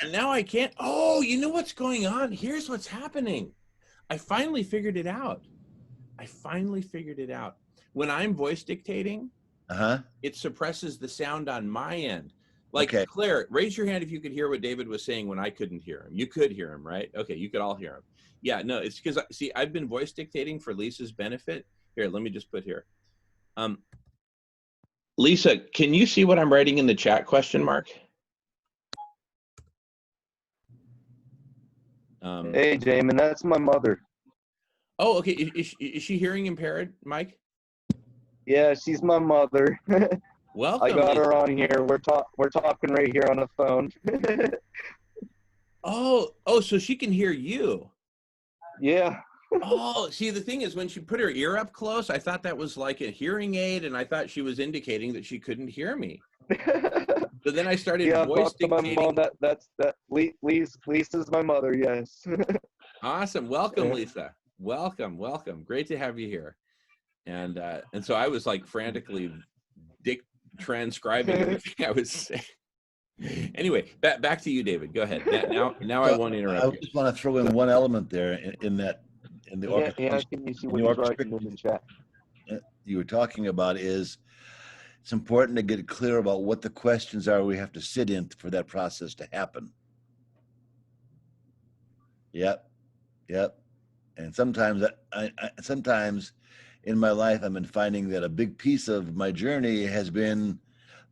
now I can't. Oh, you know what's going on? Here's what's happening. I finally figured it out. When I'm voice dictating, it suppresses the sound on my end. Like, okay. Claire, raise your hand if you could hear what David was saying when I couldn't hear him. You could hear him, right? Okay, you could all hear him. Yeah, no, it's because, see, I've been voice dictating for Lisa's benefit. Here, let me just put here. Lisa, can you see what I'm writing in the chat, question mark? Hey, Jamin, that's my mother. Oh, okay. Is she hearing impaired, Mike? Yeah, she's my mother. Welcome. I got her on here. We're talking right here on the phone. Oh, so she can hear you. Yeah. Oh, see, the thing is, when she put her ear up close, I thought that was like a hearing aid, and I thought she was indicating that she couldn't hear me. So then I started voice dictating. My mom. Lisa's my mother. Yes. Awesome. Welcome, Lisa. Welcome. Great to have you here. And so I was like frantically transcribing everything I was saying. Anyway, back to you, David. Go ahead. Now I won't interrupt you. I just want to throw in one element there in the orchestration. Can you see what he's writing in the chat? You were talking about is it's important to get clear about what the questions are we have to sit in for that process to happen. Yep. And sometimes sometimes in my life, I've been finding that a big piece of my journey has been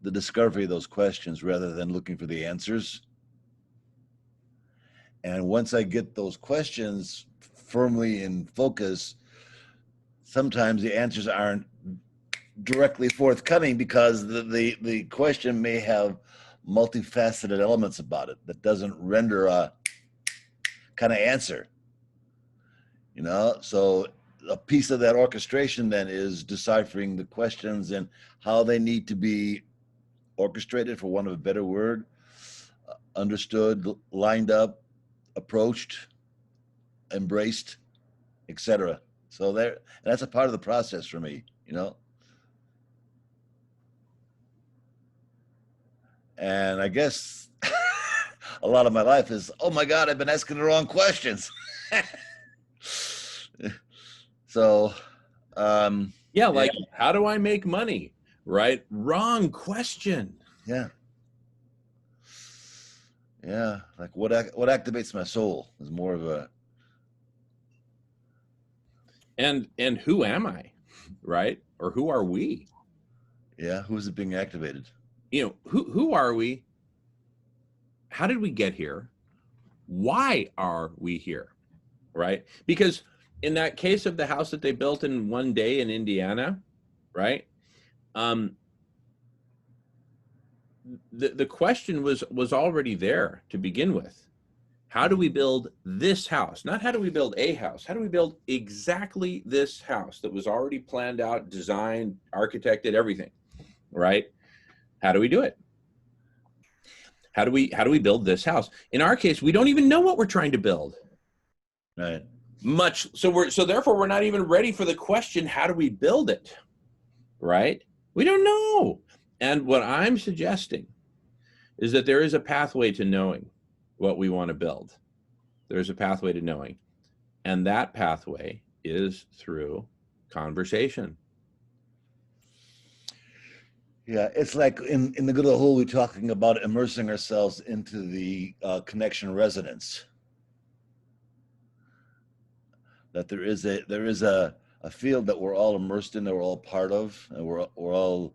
the discovery of those questions rather than looking for the answers. And once I get those questions firmly in focus, sometimes the answers aren't directly forthcoming because the question may have multifaceted elements about it that doesn't render a kind of answer. So a piece of that orchestration then is deciphering the questions and how they need to be orchestrated, for want of a better word, understood, lined up, approached, embraced, etc. So that's a part of the process for me, And I guess a lot of my life is, oh my God, I've been asking the wrong questions. So, like, how do I make money? Right? Wrong question. Yeah. Like what activates my soul is more of a. And who am I? Right? Or who are we? Yeah. Who's it being activated? Who are we? How did we get here? Why are we here? Right? Because in that case of the house that they built in one day in Indiana, right? The question was already there to begin with. How do we build this house? Not how do we build a house? How do we build exactly this house that was already planned out, designed, architected, everything, right? How do we do it? How do we build this house? In our case, we don't even know what we're trying to build. Right. So therefore we're not even ready for the question, how do we build it? Right? We don't know. And what I'm suggesting is that there is a pathway to knowing what we want to build. There's a pathway to knowing. And that pathway is through conversation. Yeah, it's like in the good old we're talking about immersing ourselves into the connection resonance. That there is a field that we're all immersed in, that we're all part of, and we're all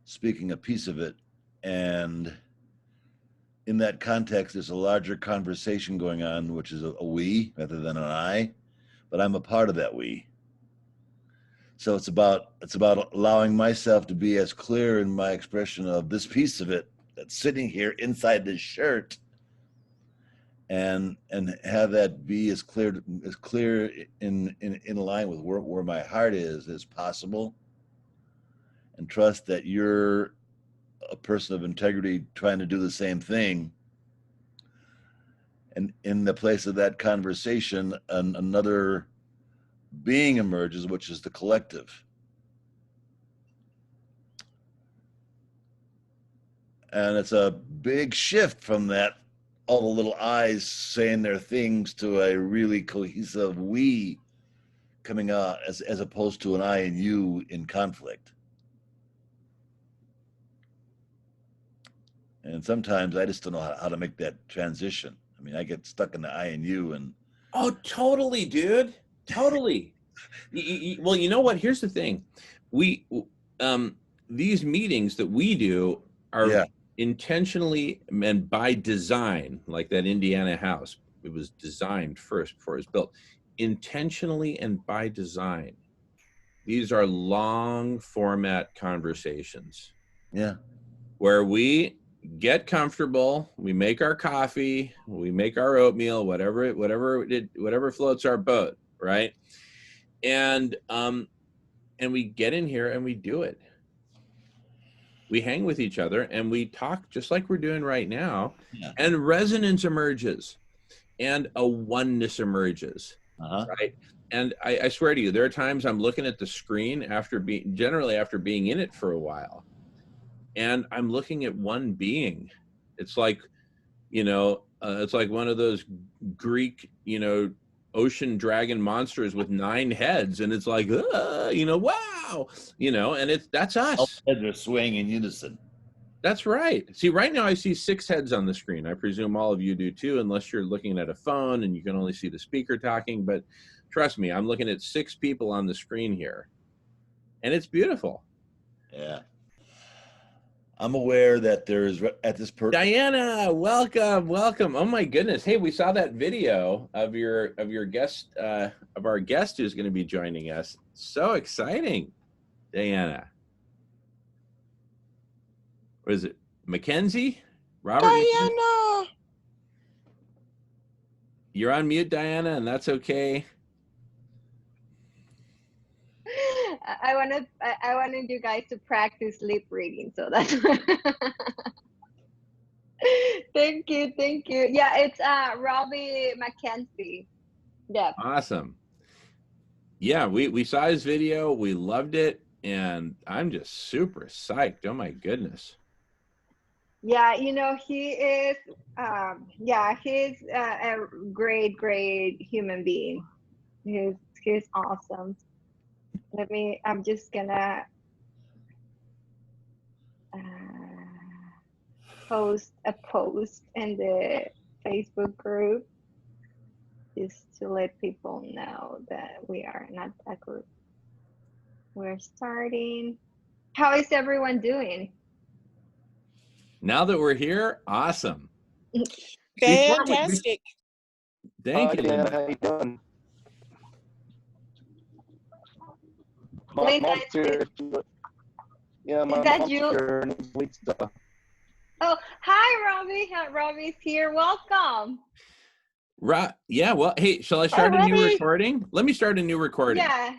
speaking a piece of it. And in that context, there's a larger conversation going on, which is a we rather than an I, but I'm a part of that we. So it's about allowing myself to be as clear in my expression of this piece of it that's sitting here inside this shirt, and have that be as clear in line with where my heart is as possible, and trust that you're a person of integrity trying to do the same thing. And in the place of that conversation, another being emerges, which is the collective. And it's a big shift from that, all the little I's saying their things, to a really cohesive we coming out, as opposed to an I and you in conflict. And sometimes I just don't know how to make that transition. I mean, I get stuck in the I and you, and Oh, totally, dude. Totally. Well, you know what? Here's the thing. These meetings that we do are intentionally and by design, like that Indiana house. It was designed first before it was built. Intentionally and by design. These are long format conversations. Yeah. Where we get comfortable, we make our coffee, we make our oatmeal, whatever floats our boat, right? And we get in here and we do it. We hang with each other and we talk just like we're doing right now, and resonance emerges and a oneness emerges, right? And I swear to you, there are times I'm looking at the screen after being in it for a while, and I'm looking at one being. It's like, it's like one of those Greek, ocean dragon monsters with 9 heads, and it's like, wow, and that's us. All heads are swaying in unison. That's right. See, right now I see 6 heads on the screen. I presume all of you do too, unless you're looking at a phone and you can only see the speaker talking. But trust me, I'm looking at 6 people on the screen here, and it's beautiful. Yeah. I'm aware that there's at this Diana, welcome. Oh my goodness. Hey, we saw that video of your guest, of our guest who's going to be joining us. So exciting, Diana. What is it? Mackenzie? Robert? Diana! You're on mute, Diana, and that's okay. I wanted you guys to practice lip reading, so that's thank you. Yeah, it's Robbie Mackenzie. Yeah. Awesome. Yeah, we saw his video, we loved it, and I'm just super psyched. Oh my goodness. Yeah, he is he's a great human being. He's awesome. I'm just gonna post a post in the Facebook group just to let people know that we are not a group. We're starting. How is everyone doing? Now that we're here, awesome. Fantastic. Thank you. Dan, how you doing? Linda, Mom's here. Yeah, my is that mom's you? here. Her name's Lisa. Oh, hi, Robbie. Robbie's here. Welcome. Yeah, well, hey, shall I start a new recording? Let me start a new recording. Yeah.